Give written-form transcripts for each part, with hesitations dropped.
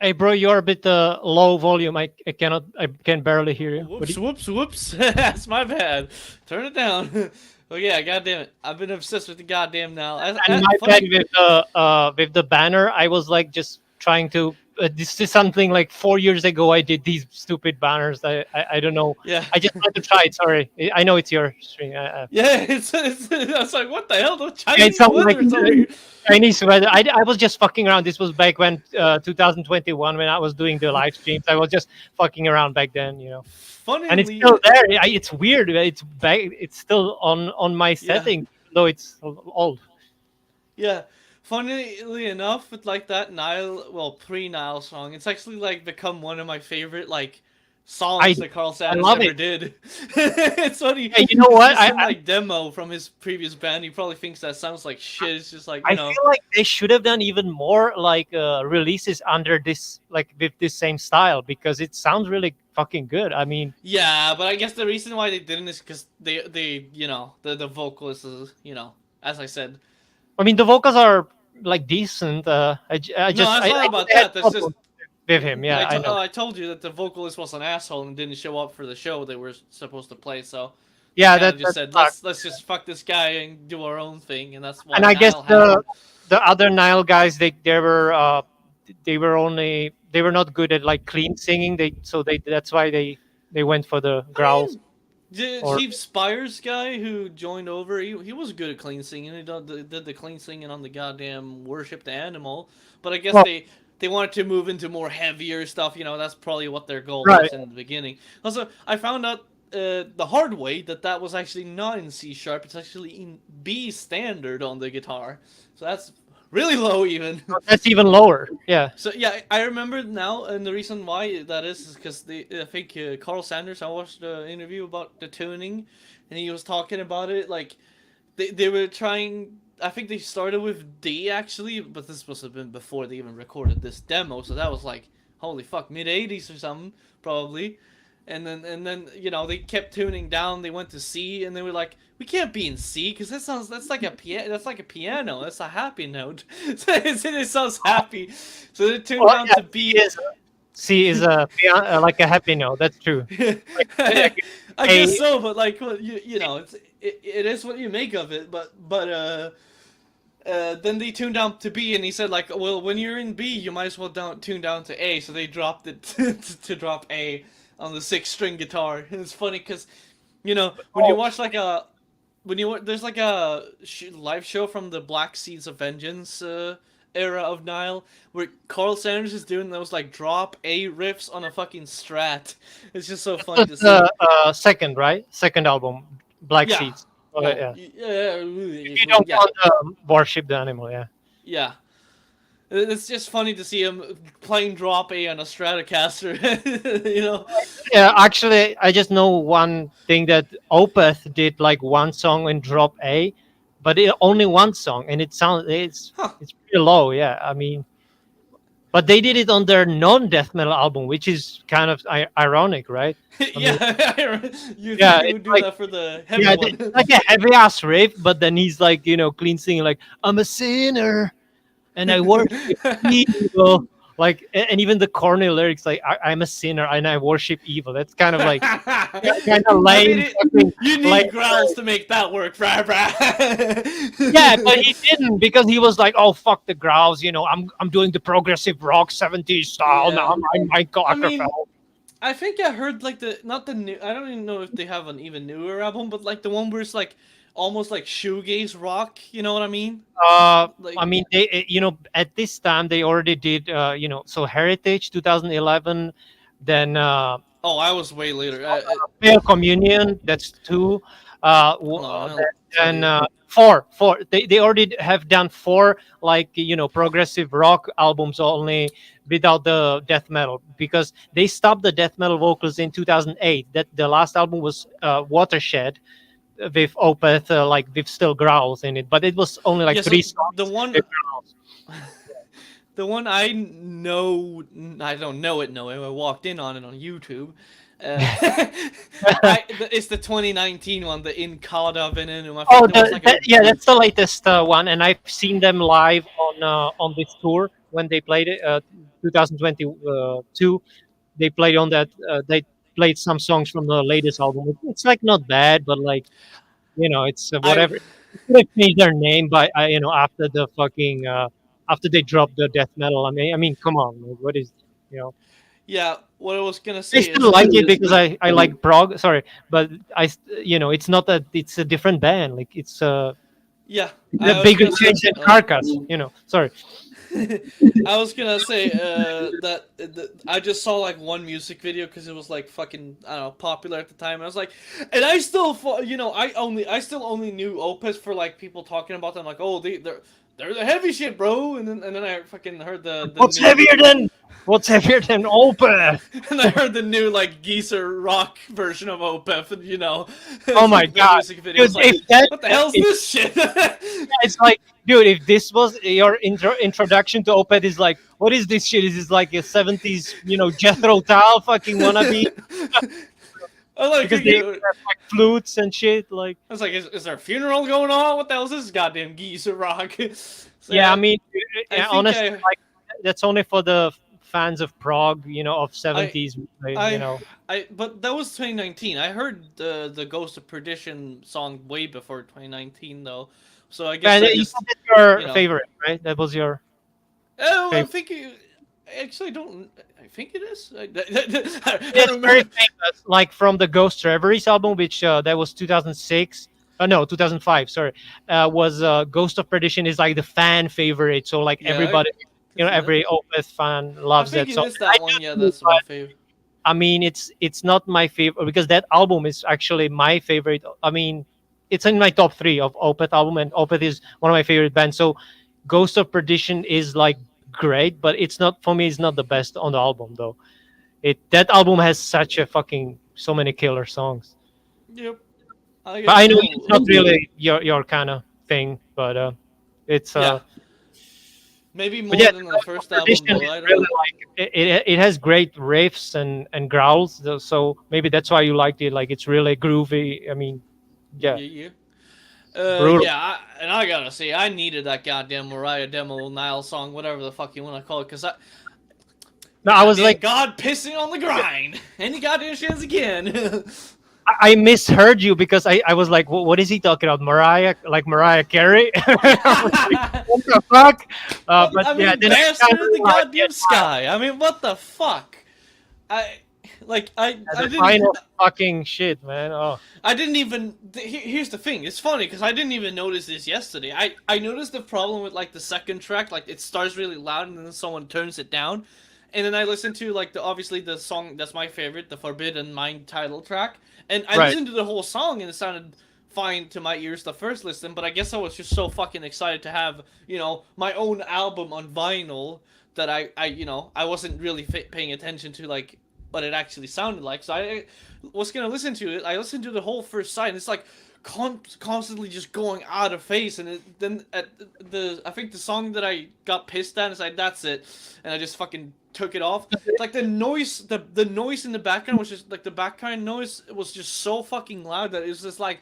Hey, bro, you're a bit low volume. I can barely hear you. Whoops, whoops, whoops. That's my bad. Turn it down. Oh yeah, goddamn it. I've been obsessed with the goddamn now. And my bad Funny. with the banner. I was like just trying to. This is something like 4 years ago. I did these stupid banners. I don't know. Yeah. I just wanted to try it. Sorry, I know it's your stream. Yeah, I was like, what the hell? Those Yeah, it Chinese sounds like letters over here. Chinese weather. I was just fucking around. This was back when 2021 when I was doing the live streams. I was just fucking around back then, And it's Funnily, still there. It's weird. It's back. It's still on my yeah, setting, though it's old. yeah. Funnily enough, with like that Nile, well, pre-Nile song, it's actually like become one of my favorite like I songs that Carl I Sanders love ever it. did. It's funny. Yeah, you know It's what? just some like demo from his previous band. He probably thinks that sounds like shit. It's just like I feel like they should have done even more like releases under this like with this same style because it sounds really fucking good. I mean, yeah, but I guess the reason why they didn't is because they the vocalist is as I said. the vocals are like decent. I No, just that's not I about had that. That's just problems with him. Yeah, I know. I told you that the vocalist was an asshole and didn't show up for the show they were supposed to play. So they Yeah, kind of just that said sucks. let's just fuck this guy and do our own thing, and that's And why I guess Nile happened. the other Nile guys they were not good at like clean singing. They that's why they went for the I growls mean, the or Chief Spires guy who joined over, he was good at clean singing. He did the clean singing on the goddamn Worship the Animal. But I guess well, they wanted to move into more heavier stuff. That's probably what their goal right. was in the beginning. Also, I found out the hard way that was actually not in C sharp. It's actually in B standard on the guitar. So that's really low even. That's even lower. Yeah. So yeah, I remember now, and the reason why that is because I think Carl Sanders. I watched the interview about the tuning, and he was talking about it. Like they were trying. I think they started with D actually, but this must have been before they even recorded this demo. So that was like holy fuck, mid '80s or something probably. And then they kept tuning down. They went to C, and they were like, we can't be in C because that's like a piano. That's like a piano. That's a happy note. So it sounds happy. So they tuned Well, down yeah, to B. C is like a happy note. That's true. Like, I guess a so, but like well, it is what you make of it. But then they tuned down to B, and he said like, well, when you're in B, you might as well tune down to A. So they dropped it to drop A on the 6-string guitar. And it's funny because, when you watch like a there's like a live show from the Black Seeds of Vengeance era of Nile where Carl Sanders is doing those like drop A riffs on a fucking Strat. It's just so funny to that's see. second, right? Second album, Black Yeah. Seeds. Okay, Well, yeah. If you well, don't yeah, count Worship the Animal, yeah. yeah. It's just funny to see him playing drop A on a Stratocaster. Yeah, actually, I just know one thing that Opeth did like one song in drop A, but only one song, and Huh. it's pretty low. Yeah, I mean, but they did it on their non-death metal album, which is kind of ironic, right? I mean, Yeah, you yeah, think they it's would do like that for the heavy yeah, one? it's like a heavy ass riff, but then he's like clean singing like I'm a sinner and I worship evil. Like, and even the corny lyrics, like I'm a sinner and I worship evil. That's kind of like kind of I mean, lame, fucking you lame. need growls to make that work, brah, Yeah, but brah. he didn't because he was like, "Oh fuck the growls," I'm doing the progressive rock '70s style now. Yeah. I'm Mike I mean, Garfeld. I think I heard like not the new. I don't even know if they have an even newer album, but like the one where it's like almost like shoegaze rock. You know what I mean? Like I mean, at this time they already did, so Heritage 2011, then oh, I was way later. Pale Communion, that's two. Hold on, I'll tell Then you. four. They already have done four like progressive rock albums only without the death metal because they stopped the death metal vocals in 2008. That the last album was Watershed with Opeth like with still growls in it, but it was only like Yeah, three so the songs one with growls. the one I know, I don't know it. No, I walked in on it on YouTube. Uh, it's the 2019 one, the In Cauda Venenum. I think Oh, there was like a yeah, that's the latest one, and I've seen them live on this tour when they played it, 2022. They played on that. They played some songs from the latest album. It's like not bad, but like it's I whatever. They could have changed their name by after the fucking after they dropped the death metal. I mean, come on, like, what is you know? yeah, what I was gonna I say still is like it because I like prog. Sorry, but it's not that it's a different band. Like it's yeah, a I was bigger gonna say change than Carcass. Sorry. I was gonna say I just saw like one music video because it was like fucking I don't know popular at the time. And I was like, and I still I still only knew Opus for like people talking about them like oh they're the heavy shit bro, and then I fucking heard the What's new heavier than what's heavier than Opeth? and I heard the new like geezer rock version of Opeth, and Oh my the god, music video dude! was like If that what the hell's if this shit? it's like, dude, if this was your introduction to Opeth, is like, what is this shit? Is this like a 70s, Jethro Tull fucking wannabe? I was like, Because they have like flutes and shit. Like, I was like, is there a funeral going on? What the hell is this goddamn geezer rock? So yeah, I yeah, mean, I think honestly, like, that's only for the fans of prog, of I, 70s, I, but that was 2019. I heard the Ghost of Perdition song way before 2019 though, so I guess And I you just said that's your you know. favorite, right? That was your Oh, I favorite. think actually I don't. I think it is. I It's don't very remember. famous, like from the Ghost Reveries album, which that was 2006. No, 2005. Sorry, was Ghost of Perdition is like the fan favorite. So like Yeah, I everybody, can see that. every Opeth fan I loves think that it song. is I that one. Yeah, do too, that's my but favorite. I mean, it's not my favorite because that album is actually my favorite. I mean, it's in my top three of Opeth album, and Opeth is one of my favorite bands. So, Ghost of Perdition is like great, but it's not for me. It's not the best on the album though. That album has such a fucking so many killer songs. Yep. I But I guess know it's we'll. not really your kind of thing, but it's Yeah, maybe but yeah, more than the Ghost of first album Perdition though. is I don't really know. like it has great riffs and growls, so maybe that's why you liked it. Like it's really groovy. I mean, yeah, Yeah, yeah. brutal. Yeah, and I gotta say, I needed that goddamn Mariah Demo Nile song, whatever the fuck you want to call it, because No, I was goddamn like, God pissing on the grind, and he goddamn shins again. I misheard you because I was like, what is he talking about? Mariah, like Mariah Carey? I was like, what the fuck? What But I yeah, mean, then I kind bastard of in the realized, yeah, goddamn sky. I mean, what the fuck? I like I the didn't final fucking shit, man. Oh, I didn't even. Here's the thing. It's funny because I didn't even notice this yesterday. I noticed the problem with like the second track. Like it starts really loud and then someone turns it down, and then I listened to like obviously the song that's my favorite, the Forbidden Mind title track, and I right. listened to the whole song and it sounded fine to my ears the first listen. But I guess I was just so fucking excited to have my own album on vinyl that I wasn't really paying attention to like what it actually sounded like. So I was gonna listen to it. I listened to the whole first side, and it's like constantly just going out of phase. And then at I think the song that I got pissed at is like that's it, and I just fucking took it off. Like the noise in the background was just like the background noise was just so fucking loud that it was just like.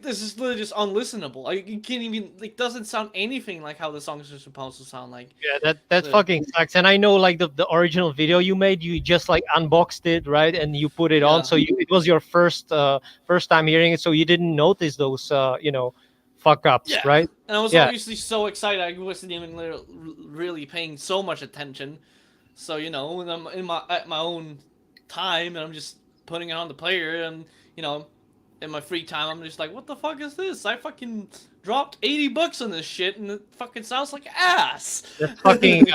This is literally just unlistenable. You can't even it doesn't sound anything like how the songs are supposed to sound like. Yeah, that So, fucking sucks. And I know, like the original video you made, you just like unboxed it, right, and you put it on. yeah. So it was your first time hearing it, so you didn't notice those fuck ups, Yeah, right? and I was Yeah. obviously so excited I wasn't even really paying so much attention. So when I'm in my at my own time and I'm just putting it on the player and in my free time I'm just like, what the fuck is this? I fucking dropped $80 on this shit and it fucking sounds like ass. That's fucking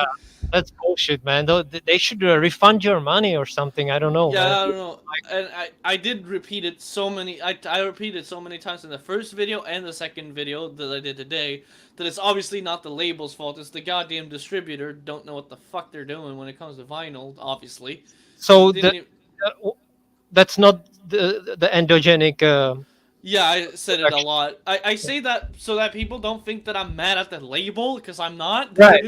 that's bullshit, man. Though they should refund your money or something. I don't know, man. Yeah, I don't know. And I did repeat it so many. I repeated so many times in the first video and the second video that I did today that it's obviously not the label's fault. It's the goddamn distributor. Don't know what the fuck they're doing when it comes to vinyl. Obviously, So didn't. Even, that's not the endogenic. yeah, I said it a Production. lot. I say that so that people don't think that I'm mad at the label because I'm not. Right.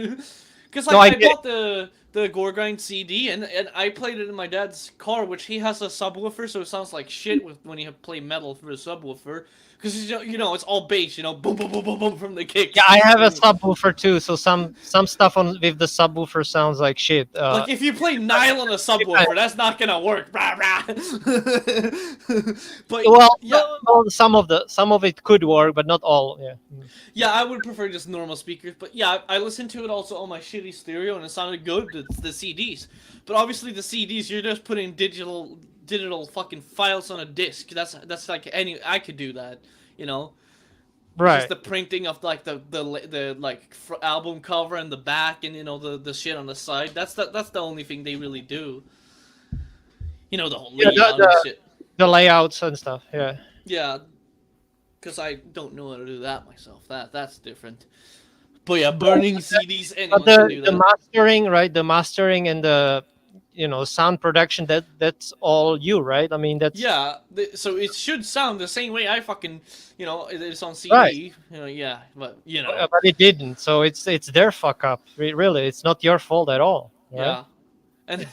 Because No, like I I get it. bought the the Gore Grind CD, and I played it in my dad's car, which he has a subwoofer, so it sounds like shit when you play metal through a subwoofer, because it's all bass, boom boom boom boom boom from the Yeah, kicks. I have a And, subwoofer too, so some stuff on with the subwoofer sounds like shit. like if you play Nile on a subwoofer, that's not gonna work. Rah, rah. But Well, yeah, some of it could work, but not all. Yeah. Mm. yeah, I would prefer just normal speakers. But yeah, I listened to it also on my shitty stereo, and it sounded good. The CDs, but obviously the CDs, you're just putting digital fucking files on a disc. That's like I could do that, you know. It's just Right. the printing of like the like album cover and the back, and the shit on the side. That's the only thing they really do. The whole Yeah, layout and shit. the layouts and stuff. Yeah. Yeah, because I don't know how to do that myself. That's different. But yeah, burning CDs, But anyone can do the that. mastering, right? The mastering and the sound production, that's all you, right? I mean, that's Yeah, so it should sound the same way I fucking, it is on right. CD. Yeah, but But it didn't. So it's their fuck up. Really, it's not your fault at all, right? yeah, and It's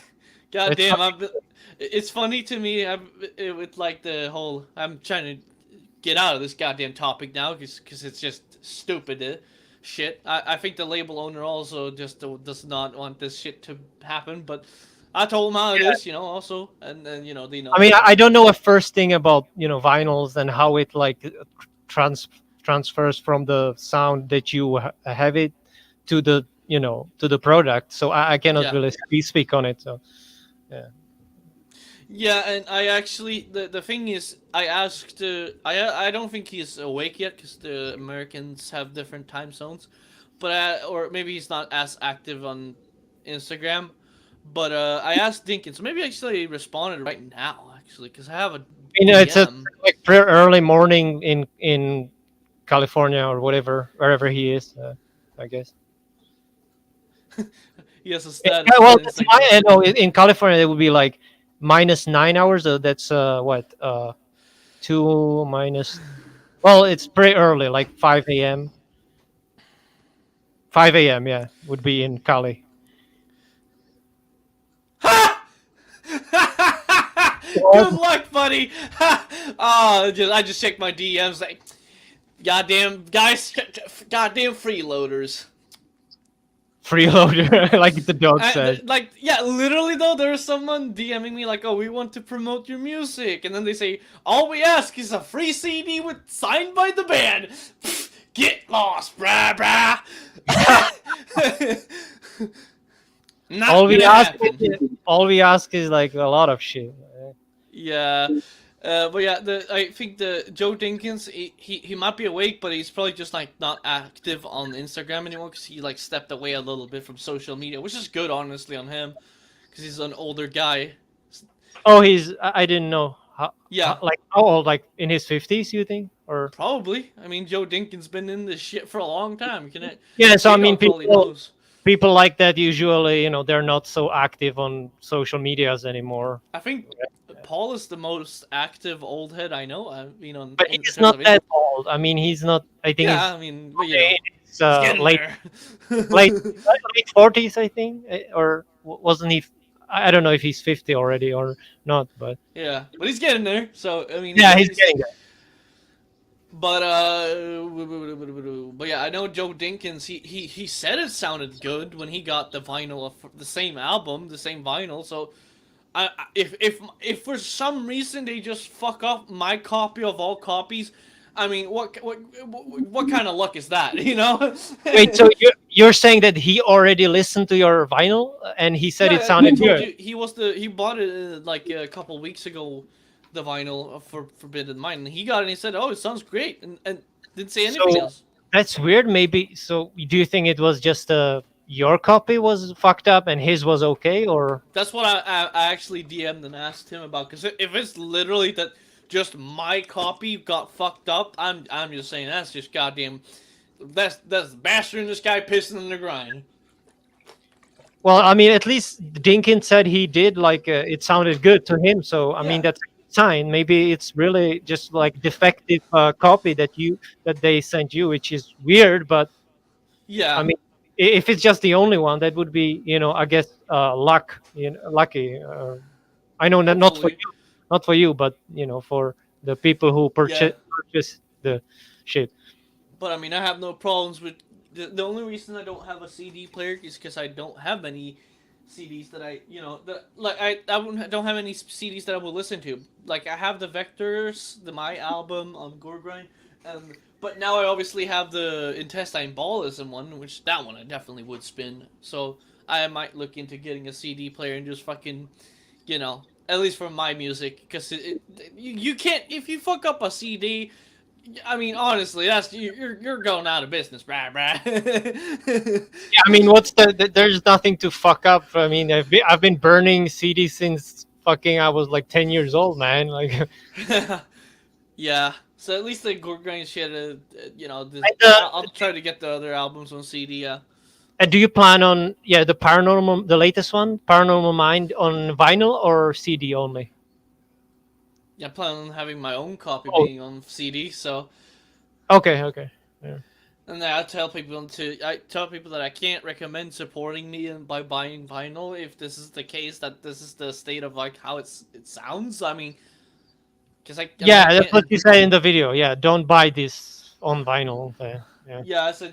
goddamn, it's funny to me. With like the whole. I'm trying to get out of this goddamn topic now because it's just stupid shit. I think the label owner also just does not want this shit to happen, but I told him how it is, also, and they know. I mean, I don't know a first thing about vinyls and how it like trans transfers from the sound that you have it to the to the product. So I cannot Yeah. really speak on it. So yeah. Yeah, and I actually the thing is I asked I don't think he's awake yet because the Americans have different time zones, but or maybe he's not as active on Instagram, but I asked Dinkins. Maybe actually he responded right now actually because I have a It's a DM. like pretty early morning in California or whatever wherever he is. I guess. He has a Yeah, status on well, that's my Instagram. no. In California, it would be like -9 hours. That's what 2 minus. Well, it's pretty early, like 5 a.m. 5 a.m. Yeah, would be in Cali. Ha! Well, Good luck, buddy. I just checked my DMs like, goddamn guys, goddamn freeloaders. freeloader, like the dog said. Like, yeah, literally though, there's someone DMing me like, "Oh, we want to promote your music," and then they say, "All we ask is a free CD with signed by the band." Get lost, brah brah. Not All we gonna ask, happen. all we ask is like a lot of shit. Yeah. But yeah, I think the Joe Dinkins, he might be awake, but he's probably just like not active on Instagram anymore because he like stepped away a little bit from social media, which is good honestly on him because he's an older guy. Oh, I didn't know. Yeah, Like how old? Like in his 50s, you think? Or probably. I mean, Joe Dinkins been in this shit for a long time. yeah. So I J mean, Dog probably knows. people like that usually, they're not so active on social medias anymore. I think Paul is the most active old head I know. But In he's terms not of that Instagram. old. I mean, he's not. I think he's Yeah, I mean, but it's he's getting late there. late 40s, I think, or wasn't he? I don't know if he's 50 already or not, but Yeah, but he's getting there. So I mean, yeah, he's getting there. but yeah, I know Joe Dinkins. He said it sounded good when he got the vinyl of the same album, the same vinyl. So, if for some reason they just fuck up my copy of all copies, I mean, what kind of luck is that? You know? Wait, so you're saying that he already listened to your vinyl and he said it Yeah, I sounded told good? you he bought it like a couple weeks ago, the vinyl for Forbidden Mind, and he got it and he said, "Oh, it sounds great," and didn't say anything So else. that's weird. Maybe. So do you think it was just your copy was fucked up and his was okay, or That's what I actually DM'd and asked him about, because if it's literally that just my copy got fucked up, I'm just saying that's just goddamn that's bastarding this guy pissing in the grind. well, I mean, at least Dinkins said he did like it sounded good to him. So I mean, Yeah, that's a good sign. Maybe it's really just like defective copy that they sent you, which is weird. But I yeah, mean, If it's just the only one, that would be, I guess, luck, lucky. I know that not for Hopefully, you, not for you, but for the people who yeah. purchase the shit. But I mean, I have no problems with the only reason I don't have a CD player is because I don't have any CDs that don't have any CDs that I will listen to. Like I have the Vectors, the My album on Goregrind, but now I obviously have the Intestine Ballism one, which that one I definitely would spin. So I might look into getting a CD player and just fucking, at least for my music, because you can't if you fuck up a CD. I mean, honestly, you're going out of business, brah, brah. Yeah, I mean, there's nothing to fuck up. I mean, I've been burning CDs since fucking I was like 10 years old, man. Like, Yeah. So at least the Gorgon shit, and, I'll try to get the other albums on CD. Yeah. do you plan on, the latest one, Paranormal Mind, on vinyl or CD only? Yeah, I plan on having my own copy Oh, being on CD. So, okay, okay. Yeah. and then I tell people that I can't recommend supporting me by buying vinyl if this is the case, that this is the state of like how it sounds. I mean, because I Yeah, that's what can't. you say in the video. Yeah, don't buy this on vinyl. Yeah. Yeah, so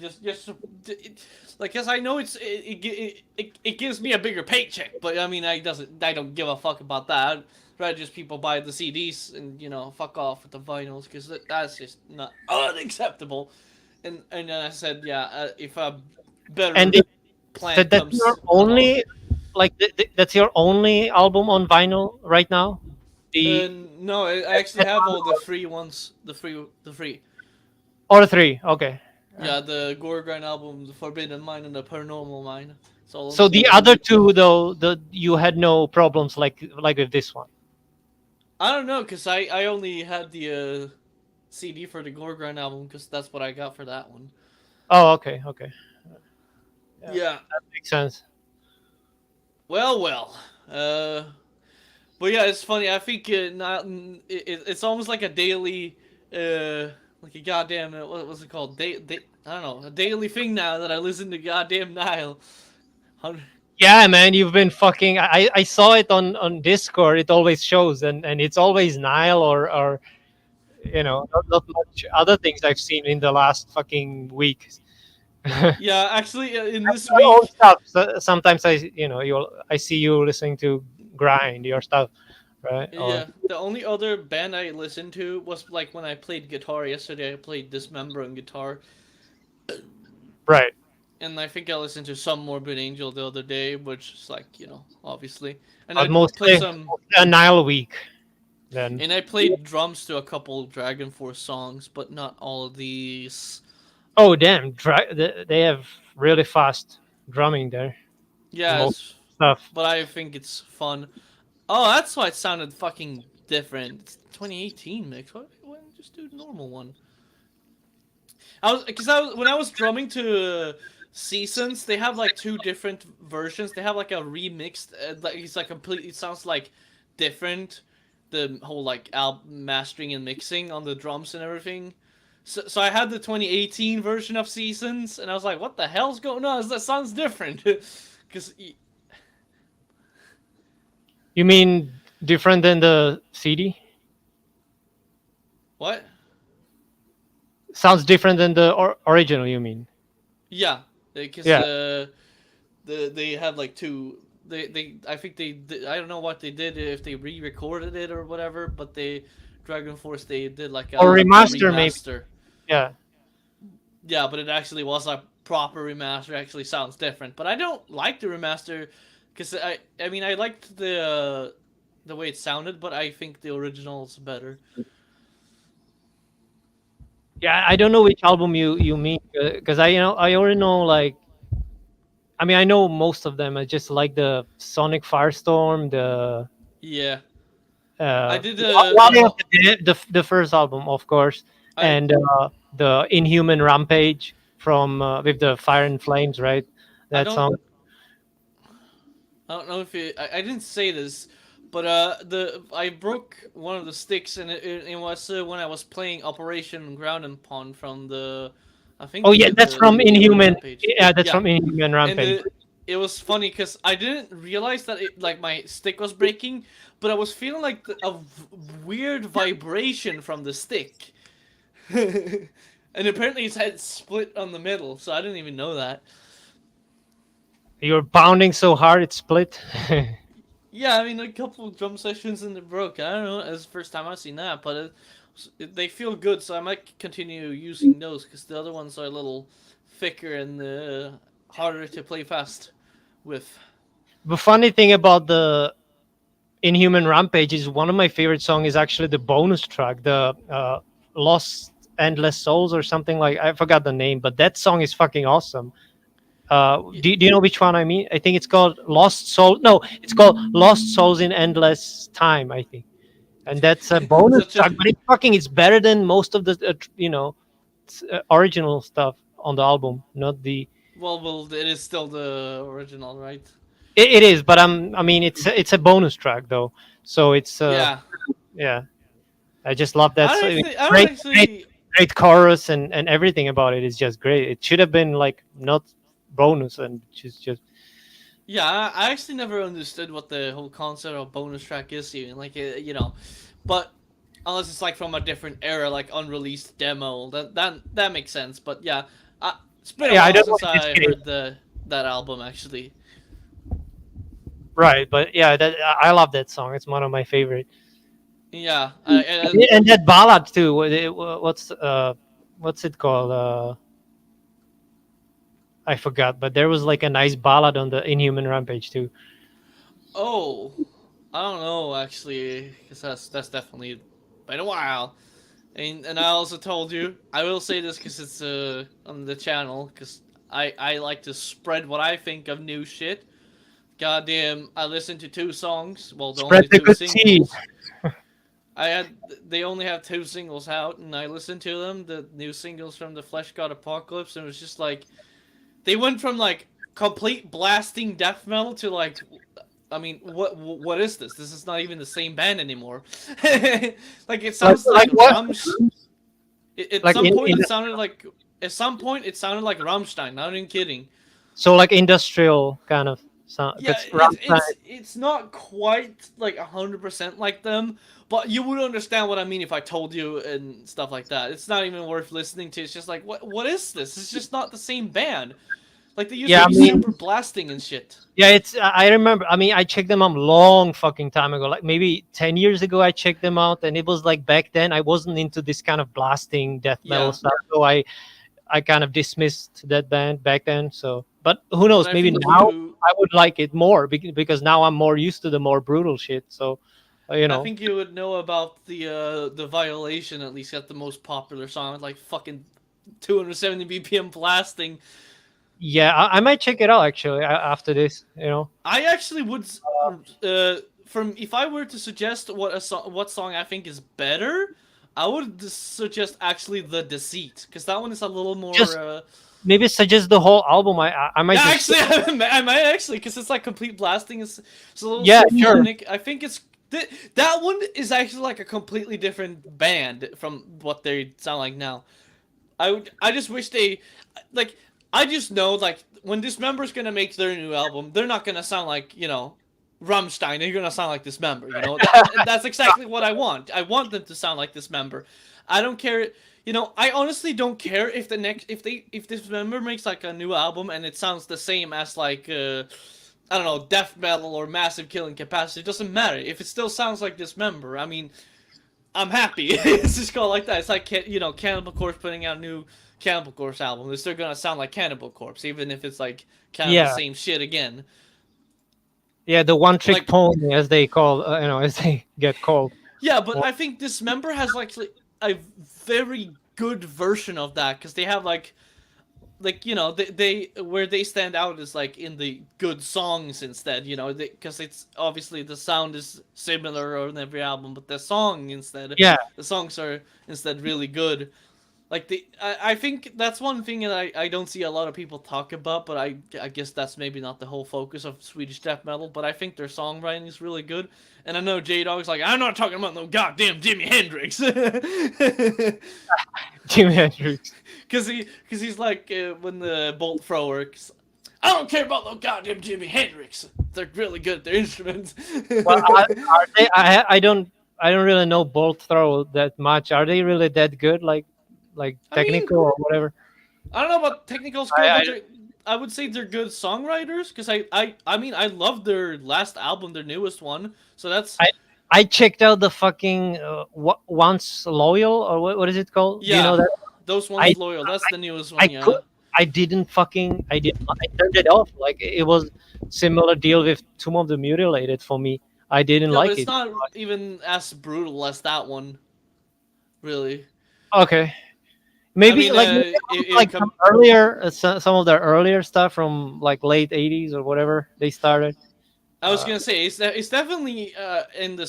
like, cause I know it gives me a bigger paycheck, but I mean, I don't give a fuck about that. I'd rather just people buy the CDs and fuck off with the vinyls, because that's just not unacceptable. And then I said, yeah, if a And better plan that's your comes along. only, like, that's your only album on vinyl right now. The No, I actually have all the free ones, the free. or three. Okay. Yeah, the Gore Grind album, the Forbidden Mind and the Paranormal Mind. It's all on So the CD. other two, though, you had no problems like with this one. I don't know, cause I only had the CD for the Gore Grind album, cause that's what I got for that one. Oh, okay, okay. Yeah, Yeah. that makes sense. Well, well. But yeah, it's funny. I think not. It's almost like a daily, like a goddamn. What was it called? I don't know. A daily thing now that I listen to goddamn Nile. Yeah, man, you've been fucking. I saw it on Discord. It always shows, and it's always Nile or not much other things I've seen in the last fucking week. Yeah, actually, in this Your own week, stuff. So sometimes I see you listening to grind your stuff, right? Or yeah, the only other band I listened to was like when I played guitar yesterday. I played Dismember on guitar, right. and I think I listened to some Morbid Angel the other day, which is like obviously, and But I played mostly some, a Nile week then. and I played drums to a couple Dragon Force songs, but not all of these. Oh damn! They have really fast drumming there. Most Yes, stuff. but I think it's fun. Oh, that's why it sounded fucking different. It's 2018 mix. Why didn't you just do the normal one? When I was drumming to Seasons, they have like two different versions. They have like a remixed, like it's like completely it sounds like different. The whole like album mastering and mixing on the drums and everything. So I had the 2018 version of Seasons, and I was like, "What the hell's going on? That sounds different." Because You mean different than the CD? what? Sounds different than the original. You mean? Yeah, because Yeah. they had like two. They I think I don't know what they did, if they re-recorded it or whatever, but Dragon Force, they did like Or a remaster maybe. remaster. Yeah. Yeah, but it actually was a proper remaster. It actually sounds different, but I don't like the remaster because I mean I liked the way it sounded, but I think the original's better. Yeah. I don't know which album you mean, because I already know, like, I mean, I know most of them. I just like the Sonic Firestorm, Yeah, I uh, did Wally of the Dead, the first album, of course, I and the Inhuman Rampage from with the Fire and Flames, right? I That don't song. I don't know if I didn't say this, but I broke one of the sticks, and it was when I was playing Operation Ground and Pound from the I think Oh yeah, that's the from Inhuman Inhuman. Rampage. Yeah, that's Yeah, from Inhuman and Rampage. it was funny because I didn't realize that it like my stick was breaking, but I was feeling like weird vibration from the stick, and apparently it's had split on the middle, so I didn't even know that. You're pounding so hard it split. Yeah, I mean a couple of drum sessions and it broke. I don't know. It's the first time I've seen that, but they feel good, so I might continue using those because the other ones are a little thicker and harder to play fast with. The funny thing about the Inhuman Rampage is one of my favorite songs is actually the bonus track, the Lost Endless Souls or something like. I forgot the name, but that song is fucking awesome. Do you know which one I mean? I think it's called Lost Soul. No, it's called Lost Souls in Endless Time. I think, and that's a bonus Such a track. But it's better than most of the original stuff on the album. Not the well, it is still the original, right? it is, but I mean it's a bonus track though, so it's Yeah, yeah. I just love that. So I don't great, great, actually. great chorus and everything about it is just great. It should have been like not bonus and just Yeah, I actually never understood what the whole concept of bonus track is, even like but unless it's like from a different era, like unreleased demo, that makes sense. But yeah, it's been a yeah. I while don't know since in this I case, heard that album actually. right? But yeah, that I love that song. It's one of my favorite. Yeah, And that ballad too. What's it called? I forgot. But there was like a nice ballad on the Inhuman Rampage too. oh, I don't know actually, because that's definitely been a while. And I also told you I will say this because it's on the channel because I like to spread what I think of new shit. Goddamn, I listened to two songs. Well, the Spread only the two good seed. singles. I had they only have two singles out, and I listened to them. The new singles from the Flesh God Apocalypse, and it was just like they went from like complete blasting death metal to like, I mean, what is this? This is not even the same band anymore. Like it sounds Like like what? Rams. At Like some point, in it sounded like Rammstein. Not even kidding. so like industrial kind of sound. Yeah, Because Rammstein. it's not quite like 100% like them, but you would understand what I mean if I told you and stuff like that. It's not even worth listening to. It's just like what is this? It's just not the same band. Like they used to Yeah, I be mean, super blasting and shit. yeah, it's. I remember. I mean, I checked them out long fucking time ago. Like maybe 10 years ago, I checked them out, and it was like back then I wasn't into this kind of blasting death metal Yeah, stuff, so I kind of dismissed that band back then. So, but who but knows? I Maybe think now you I would like it more because now I'm more used to the more brutal shit. So, you I know, think you would know about the Violation, at least got the most popular song with like fucking 270 BPM blasting. yeah, I might check it out actually after this. You know, I actually would, from if I were to suggest what song I think is better, I would suggest actually the Deceit because that one is a little more. just maybe suggest the whole album. I might Yeah, just actually, I might actually because it's like complete blasting. It's a little yeah, sure. symphonic. I think it's that one is actually like a completely different band from what they sound like now. I just wish they like I just know like when Dismember's gonna make their new album, they're not gonna sound like, Rammstein, they're gonna sound like Dismember, that's exactly what I want. I want them to sound like Dismember. I don't care I honestly don't care if if Dismember makes like a new album and it sounds the same as like I don't know, death metal or massive killing capacity. It doesn't matter. If it still sounds like Dismember, I mean I'm happy. It's just called like that. It's like Cannibal Corpse putting out a new Cannibal Corpse album. They're still gonna sound like Cannibal Corpse, even if it's like kind of the Yeah, same shit again. yeah, the one trick Like pony as they call, as they get called. yeah, but I think Dismember has like a very good version of that because they have like they where they stand out is like in the good songs instead because it's obviously the sound is similar on every album but Yeah, the songs are instead really good. Like I think that's one thing that I don't see a lot of people talk about, but I guess that's maybe not the whole focus of Swedish death metal. But I think their songwriting is really good, and I know J Dog's like I'm not talking about no goddamn Jimi Hendrix. Jimi Hendrix. Because he's like when the bolt thrower. I don't care about no goddamn Jimi Hendrix. They're really good at their instruments. Well, are they? I don't really know bolt throw that much. Are they really that good? Like I mean, technical or whatever? I don't know about technical skill, I but I would say they're good songwriters. Because I mean, I love their last album, their newest one. So that's I, I checked out the fucking once loyal, or what is it called? Do you know yeah, that? those I ones loyal. That's the newest I one. could Yeah. I didn't fucking I did I turned it off. Like it was similar deal with Tomb of the Mutilated for me. I didn't Yeah, but like it's it. not even as brutal as that one, really. Okay, I maybe mean, like some earlier some of the earlier stuff from like late '80s or whatever they started. I was Uh, gonna say it's definitely in the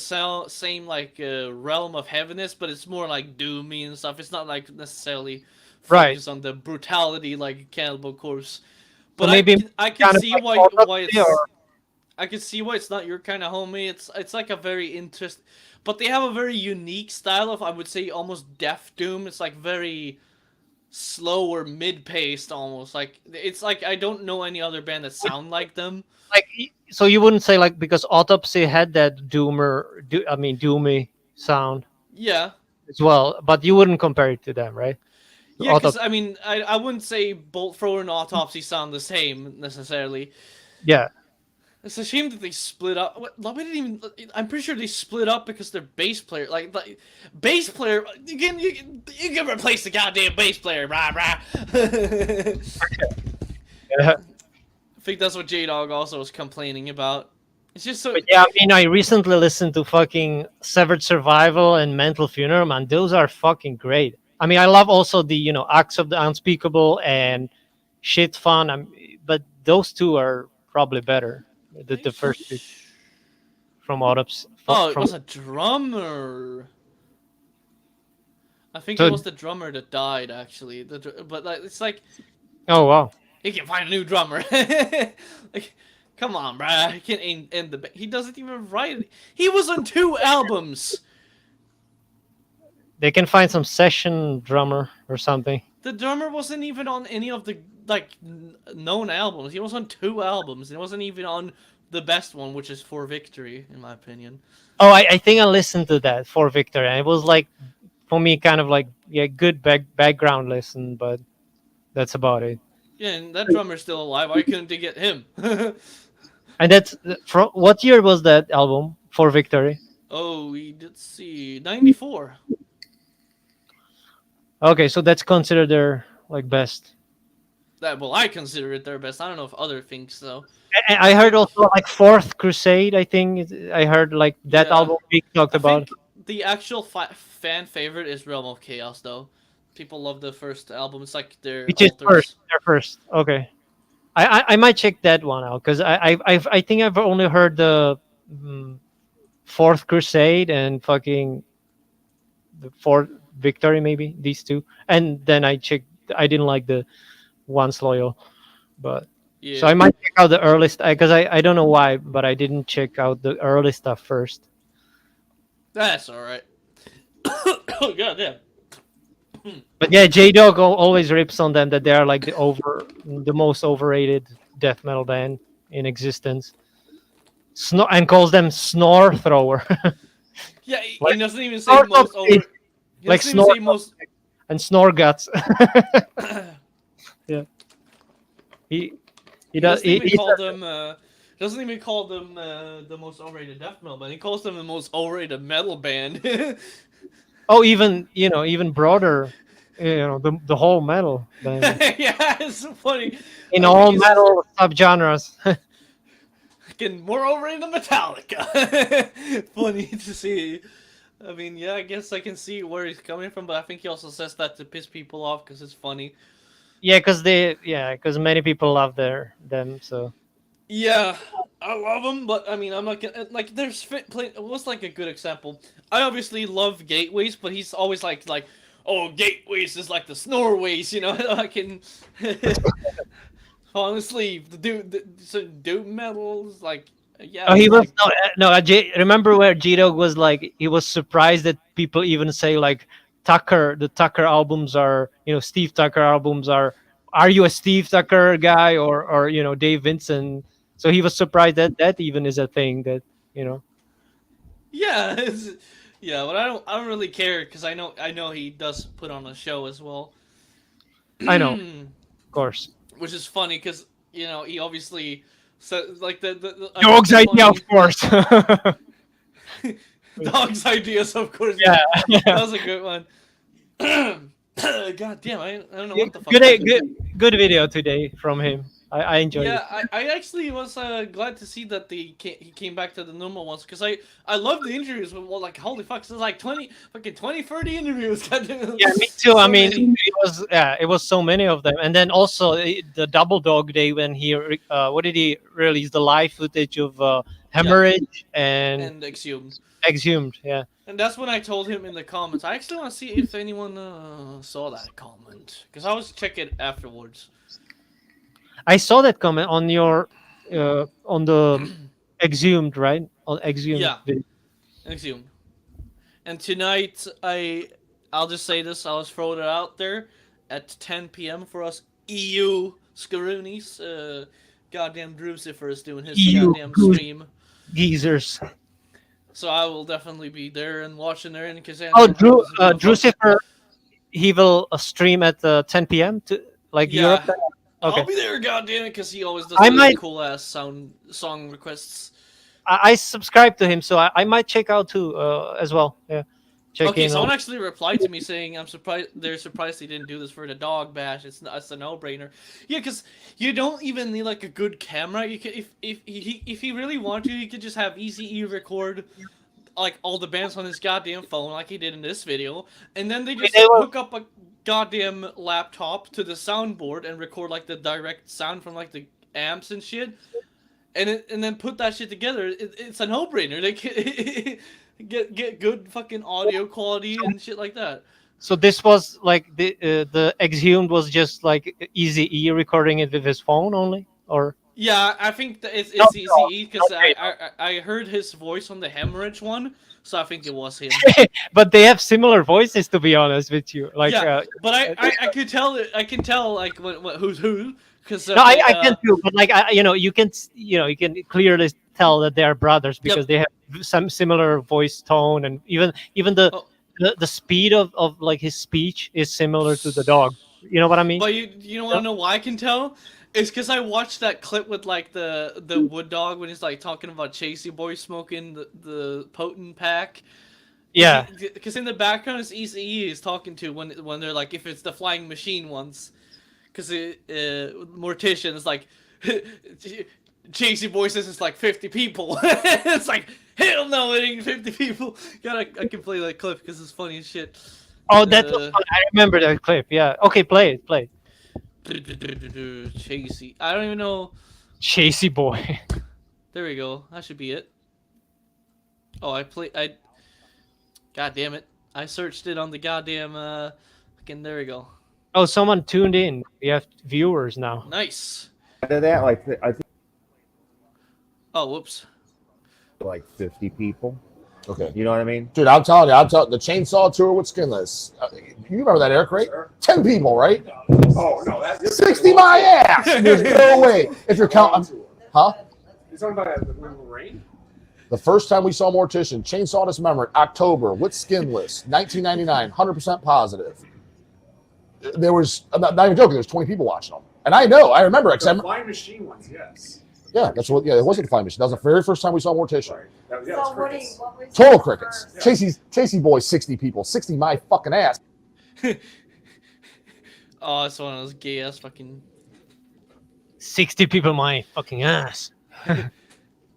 same like realm of heaviness, but it's more like doomy and stuff. It's not like necessarily right. focused on the brutality like Cannibal Corpse. So But maybe I can kind of see like why autopsy or it's I can see why it's not your kind of homie. It's like a very interest, but they have a very unique style of, I would say, almost death doom. It's like very slow or mid paced almost. Like it's like I don't know any other band that sound like them. like so you wouldn't say like because autopsy had that I mean doomy sound Yeah. as well, but you wouldn't compare it to them, right? To Yeah, because autopsy. I mean, I wouldn't say Bolt Thrower and Autopsy sound the same necessarily. Yeah. It's a shame that they split up. We didn't even. I'm pretty sure they split up because their bass player, like bass player, you can replace the goddamn bass player, rah rah. I Yeah. think that's what J Dog also was complaining about. It's just so. But yeah, I mean, I recently listened to fucking Severed Survival and Mental Funeral, man. Those are fucking great. I mean, I love also the Acts of the Unspeakable and Shit Fun. But those two are probably better. The first two from Autopsy Oh, it from was a drummer. I think it so. was the drummer that died actually. But like, it's like Oh wow, he can find a new drummer. Like, come on, bruh. He can end the. He doesn't even write it. He was on 2 albums. they can find some session drummer or something. The drummer wasn't even on any of the like known albums. He was on 2 albums. He wasn't even on the best one, which is For Victory, in my opinion. Oh, I think I listened to that for Victor, and it was like for me kind of like yeah, good background listen, but that's about it. Yeah, and that drummer's still alive. Why couldn't they get him? And that's from what year was that album for Victory? Oh, we did see 94. Okay, so that's considered their like best. That well, I consider it their best. I don't know if other think so. I heard also like Fourth Crusade. I think I heard like that Yeah, album we talked I about, think the actual fan favorite is Realm of Chaos, though. People love the first album. It's like their which is first. altars. Their first. Okay, I might check that one out because I think I've only heard the mm, Fourth Crusade and fucking the Fourth Victory, maybe these two, and then I checked. I didn't like the Once Loyal, but so Yeah, I might check out the earliest because I don't know why, but I didn't check out the early stuff first. that's all right. Oh god, yeah. But yeah, J Dog always rips on them that they are like the most overrated death metal band in existence. And calls them snore thrower, Yeah, he like doesn't even say snore most toxic, over. He like doesn't even snore say most. and snore guts. Yeah, he he He does. doesn't even He call them. Doesn't even call them the most overrated death metal band. He calls them the most overrated metal band. oh, even even broader, the whole metal band Yeah, it's so funny. in I think all he's just metal subgenres. getting more overrated than Metallica. Funny to see. I mean, yeah, I guess I can see where he's coming from, but I think he also says that to piss people off because it's funny. Because many people love them. So Yeah, I love him, but I mean, I'm not gonna like. What's like a good example? I obviously love Gateways, but he's always oh, Gateways is like the Snoreways, you know. I can honestly, so doom metals, like yeah, oh, he it's was like no. Remember where G Dog was like he was surprised that people even say like the Tucker albums are, Steve Tucker albums are you a Steve Tucker guy, or Dave Vincent? So he was surprised that that even is a thing that you know Yeah, yeah, but I don't really care because I know he does put on a show as well, I know, of course. which is funny because he obviously so like I think Dog's the idea, of funny course. dog's ideas, of course. Yeah, That yeah. was a good one. God damn, I don't know Yeah, what the fuck good, happened. good video today from him. I enjoyed it. Yeah, I actually was glad to see that he came back to the normal ones because I love the interviews. Well, like holy fuck, there's like 30 interviews. Goddamn, Yeah, me too. I so mean, many. it was so many of them, and then also the Double Dog Day when what did he release, the live footage of Yeah, Hemorrhage and and exhumed. Exhumed. Yeah, And that's when I told him in the comments. I actually want to see if anyone saw that comment because I was checking afterwards. I saw that comment on your on the Exhumed, right? On Exhumed Yeah, video. exhumed. And tonight, I'll just say this. I'll just throw it out there at 10 p.m. for us EU Skaroonies. Goddamn Drucifer is doing his You goddamn goose stream, geezers. so I will definitely be there and watching there. And because Oh, who the fuck? Drucifer, he will stream at 10 p.m. to like Europe Yeah, time? I'll Okay. be there. Goddamn it, because he always does I the might cool ass song requests. I subscribe to him, so I might check out too as well. Yeah, check Okay, in on. someone actually replied to me saying I'm surprised. They're surprised he didn't do this for the dog bash. It's a no brainer. Yeah, because you don't even need like a good camera. You can if he really wanted to, he could just have Easy record like all the bands on his goddamn phone, like he did in this video, and then they just They will, hook up a goddamn laptop to the soundboard and record like the direct sound from like the amps and shit, and then put that shit together. It's a no brainer. They can get good fucking audio quality and shit like that. so this was like the Exhumed was just like Easy E recording it with his phone only, or Yeah, I think that not it's Easy because okay. I heard his voice on the hemorrhage one, so I think it was him. But they have similar voices, to be honest with you. Like, Yeah, but I could tell it. I can tell like who's who because no, I can too. But like, you can clearly tell that they are brothers because yep. they have some similar voice tone, and even the Oh, the speed of like his speech is similar to the dog. You know what I mean? but you don't want Yeah. to know why I can tell? It's because I watched that clip with like the wood dog when he's like talking about Chasey Boy smoking the potent pack. Yeah. Because in the background it's Easy is talking to when they're like if it's the flying machine ones. Because Mortician is like Chasey Boy says it's like 50 people. It's like hell no, it ain't 50 people. God, I can play that clip because it's funny as shit. Oh, that was fun. I remember that clip. Yeah. Okay, play it. Play it. Chasey. I don't even know. Chasey boy. There we go. That should be it. Oh, I. God damn it! I searched it on the goddamn. Fucking. There we go. Oh, someone tuned in. We have viewers now. Nice. After that, like I think Oh, whoops. like 50 people. Okay. You know what I mean? Dude, I'm telling the chainsaw tour with Skinless. You remember that, Eric, right? 10 people, right? Oh no, that's 60 my ass! There's no way. If you're counting, huh? You're talking about the rain? The first time we saw Mortician, Chainsaw Dismembered, October, with Skinless, 1999, 100% positive. There was, I'm not even joking, there's 20 people watching them. And I know, I remember. The flying machine ones, yes. Yeah, that's what. Yeah, it wasn't the flying machine. That was the very first time we saw Mortician. Right. That was crickets. what was Total your crickets. first- Chasey boy, 60 people. 60 my fucking ass. Oh, it's one of those gay ass fucking. 60 people my fucking ass.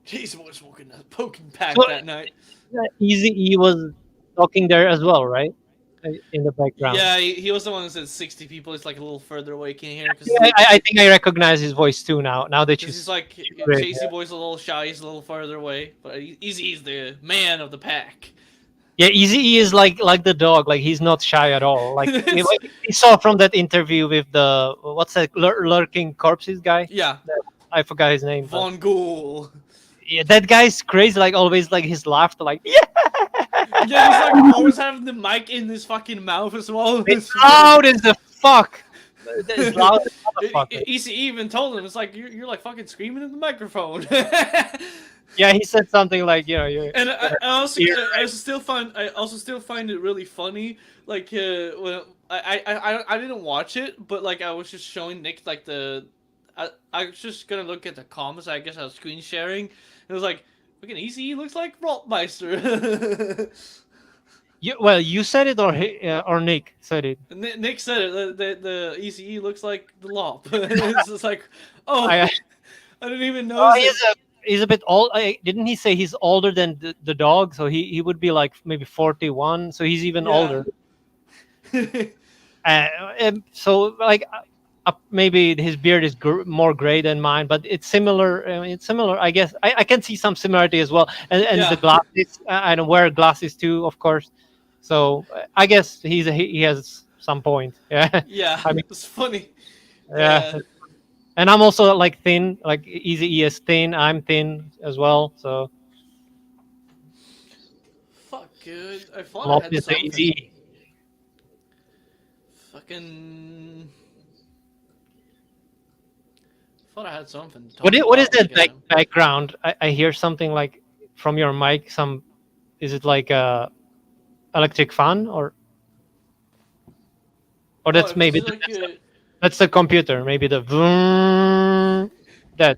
Chasey Boy smoking a poking pack So- that night. Easy E was talking there as well, right? In the background. Yeah, he was the one who said 60 people. It's like a little further away. Can you hear? Because Yeah, I think I recognize his voice too now. Now that you he's like Great, Chasey yeah. Boy's a little shy. He's a little further away, but Easy's the man of the pack. Yeah, Easy E is like the dog. Like he's not shy at all. Like we saw from that interview with the what's that lurking corpses guy? Yeah, I forgot his name. but- Von Ghoul. Yeah, that guy's crazy. Like always, like his laughter, like yeah. Yeah, he's like always having the mic in his fucking mouth as well. It's loud as the fuck. It's loud as motherfucker. ECE even told him, it's like you're like fucking screaming in the microphone. Yeah, he said something like, you're. And Ear, I also still find it really funny. Like when I didn't watch it, but like I was just showing Nick like I was just gonna look at the comments. I guess I was screen sharing. It was like, fucking ECE looks like Lopmeister. Well, you said it or Nick said it. Nick said it. The ECE looks like the Lop. It's just like, oh, I, I didn't even know. oh, he's a bit old. Didn't he say he's older than the dog? So he would be like maybe 41. So he's even Yeah. older. And so like maybe his beard is more gray than mine, but it's similar. It's similar, I guess. I can see some similarity as well. And Yeah. the glasses, I don't wear glasses too, of course. So I guess he has some point. Yeah, Yeah, I mean, it's funny. yeah. And I'm also like thin, like Easy is thin. I'm thin as well. So Fuck, good. I thought I Lop had is something. easy. Fucking. Thought I had something. to What talk what is about that again. background? I hear something like from your mic. Is it like a electric fan or that's Oh, maybe it's like, that's the computer. Maybe the vroom, that.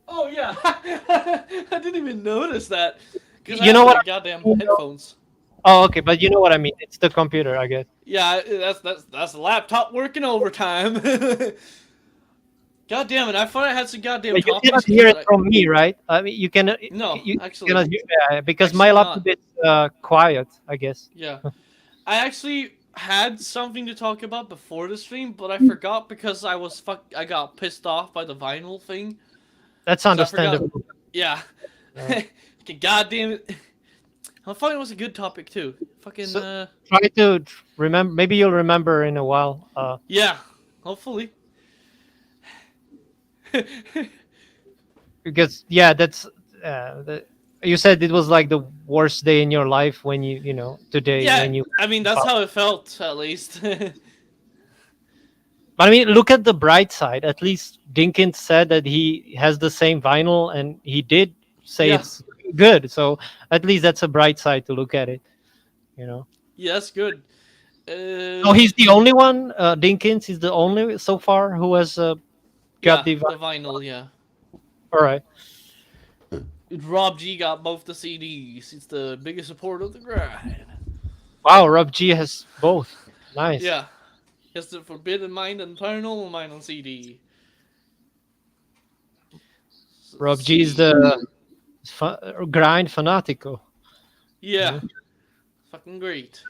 oh yeah, I didn't even notice that. 'Cause I You know have what? my goddamn headphones. Oh, okay, but you know what I mean. It's the computer, I guess. Yeah, that's the laptop working overtime. God damn it! I thought I had some goddamn But you topics. cannot hear but it from me, right? I mean, you cannot. No, you actually- cannot hear, because my actually laptop is quiet, I guess. Yeah. I actually had something to talk about before the stream, but I forgot because I got pissed off by the vinyl thing. That's So I forgot- understandable. Yeah. Yeah. Fucking goddamn it. I thought it was a good topic too. Fucking So- Try to remember. Maybe you'll remember in a while. yeah. Hopefully. Because that's you said it was like the worst day in your life when today Yeah. when you. I mean, that's how it felt at least. But I mean, look at the bright side. At least Dinkins said that he has the same vinyl, and he did say Yeah. it's good. So at least that's a bright side to look at it. Yeah, that's good. Oh, he's the only one. Dinkins is the only so far who has got the. the vinyl, yeah. All right. Rob G got both the CDs. He's the biggest supporter of the grind. Wow, Rob G has both. Nice. Yeah. He has the Forbidden Mind and Paranormal Mind on CD. Rob G is the grind fanatico. Yeah. Fucking great.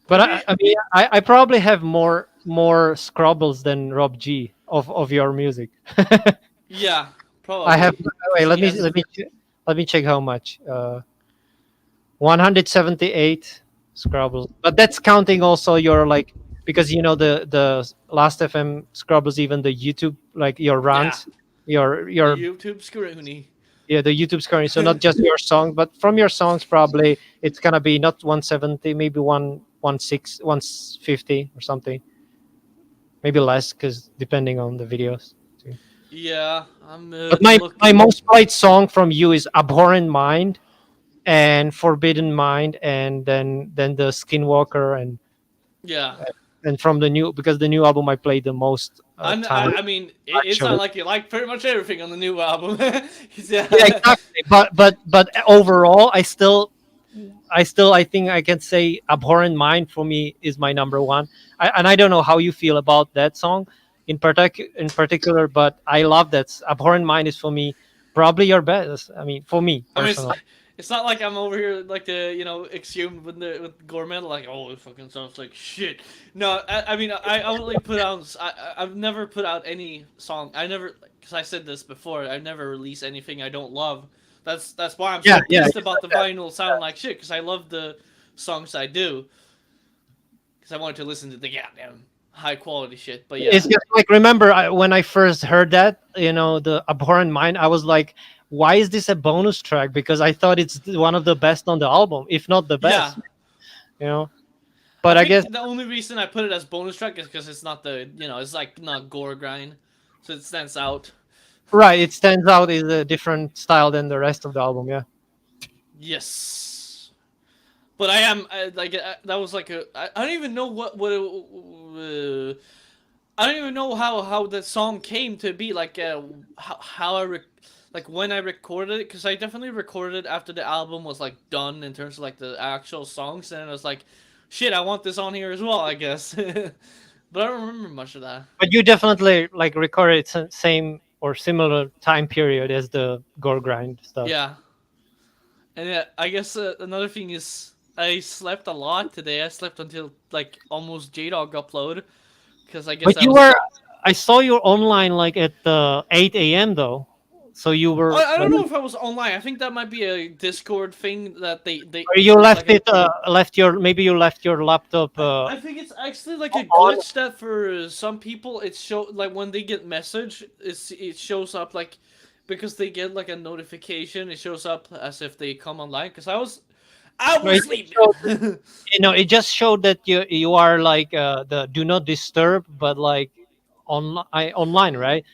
But I mean, I probably have more Scrabbles than Rob G of your music. Yeah, probably. I have. Wait, let Yes. me check how much. 178 Scrabbles, but that's counting also your because the last FM Scrabbles, even the YouTube your rants, your YouTube Scroony. yeah, the YouTube scoring. So not just your song, but from your songs probably it's gonna be not 170, maybe 116, 150 or something, maybe less because depending on the videos. Yeah, I'm. But my most played song from you is Abhorrent Mind and Forbidden Mind, and then the Skinwalker, Yeah. and from the new, because the new album I played the most time. I mean, it's not like you like pretty much everything on the new album. Yeah, Yeah, exactly. But overall, I think I can say Abhorrent Mind for me is my number one. And I don't know how you feel about that song in particular, but I love that. Abhorrent Mind is for me probably your best. I mean, for me I mean, personally. it's not like I'm over here like the exhumed with gore metal, like, oh, it fucking sounds like shit. No, I mean I only put out I've never put out any song. I never, because I said this before, I never release anything I don't love. That's why I'm so pissed about the vinyl sound like shit, because I love the songs I do. Because I wanted to listen to the goddamn high quality shit. But yeah, It's just like, remember when I first heard that, the Abhorrent Mind, I was like, why is this a bonus track? Because I thought it's one of the best on the album, if not the Yeah, best. You know, I but I guess think the only reason I put it as bonus track is because it's not the it's like not gore grind, so it stands out. right, it stands out is a different style than the rest of the album. Yeah. Yes, but I am that was like I don't even know I don't even know how the song came to be like how like when I recorded it, because I definitely recorded it after the album was like done in terms of like the actual songs, and I was like, shit, I want this on here as well, I guess. But I don't remember much of that. But you definitely like recorded same or similar time period as the gore grind stuff. Yeah, and yeah, I guess another thing is I slept a lot today. I slept until like almost J-Dog upload, because I guess But I you was. were, I saw you online like at 8 a.m. though, so you were. I don't know if I was online. I think that might be a Discord thing that they Or you there's left like it, left your, maybe you left your laptop. I think it's actually like a on. glitch that for some people it show like when they get message it shows up like because they get like a notification, it shows up as if they come online, because I No, was it sleeping. showed, it just showed that you are like the do not disturb, but like online, right?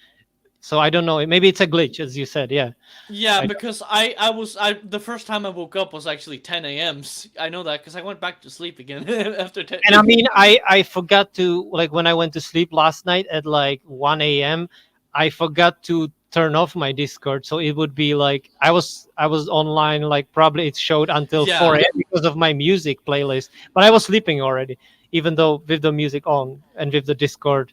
So I don't know. Maybe it's a glitch, as you said. Yeah. Yeah, I, because I the first time I woke up was actually 10 a.m. I know that because I went back to sleep again after 10. and I mean, I forgot to, like, when I went to sleep last night at like 1 a.m. I forgot to turn off my Discord, so it would be like I was online, like probably it showed until Yeah. 4 a.m. because of my music playlist, but I was sleeping already, even though with the music on and with the Discord.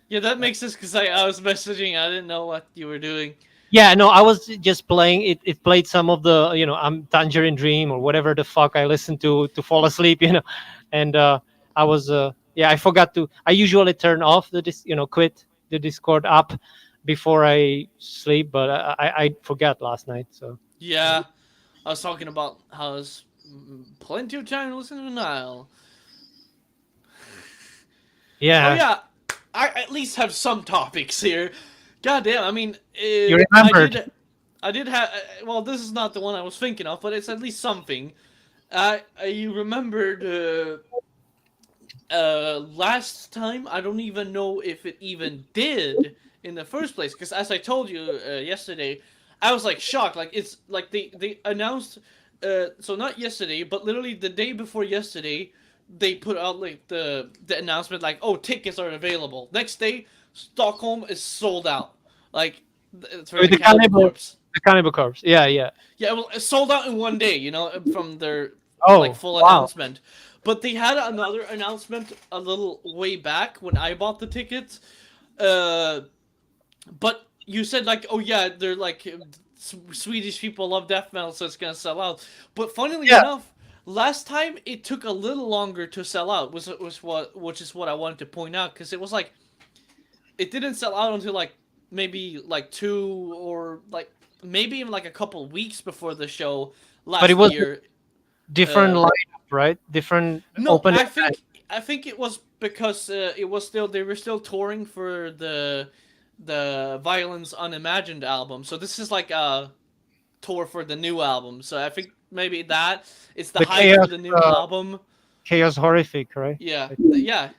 Yeah, that makes sense because I was messaging. I didn't know what you were doing. Yeah, no, I was just playing it. It played some of the, Tangerine Dream or whatever the fuck I listened to fall asleep, and I was, yeah, I forgot to. I usually turn off quit the Discord app before I sleep, but I forgot last night. So Yeah, I was talking about how I was plenty of time to listen to Nile. Oh yeah, yeah, I at least have some topics here. God damn, I mean, you remembered. I did have. Well, this is not the one I was thinking of, but it's at least something. You remembered last time? I don't even know if it even did in the first place, because as I told you yesterday, I was like shocked. Like it's like they announced. So not yesterday, but literally the day before yesterday, they put out like the announcement like, oh, tickets are available. Next day, Stockholm is sold out. Like it's for With the Cannibal Corpse. the Cannibal Corpse. Yeah, yeah. Yeah, well, it sold out in one day. From their like Oh, full wow. announcement. But they had another announcement a little way back when I bought the tickets. But you said like, oh yeah, they're like Swedish people love death metal, so it's gonna sell out. But funnily Yeah. enough, last time it took a little longer to sell out. Which is what I wanted to point out, because it was like it didn't sell out until like maybe like 2 or like maybe even like a couple weeks before the show last But it was year. different Uh, lineup, right? Different No, open. I think it was because it was still they were still touring for the Violence Unimagined album. So this is like a tour for the new album. So I think maybe that it's the The hype Chaos, for the new album. Chaos Horrific, right? Yeah, yeah.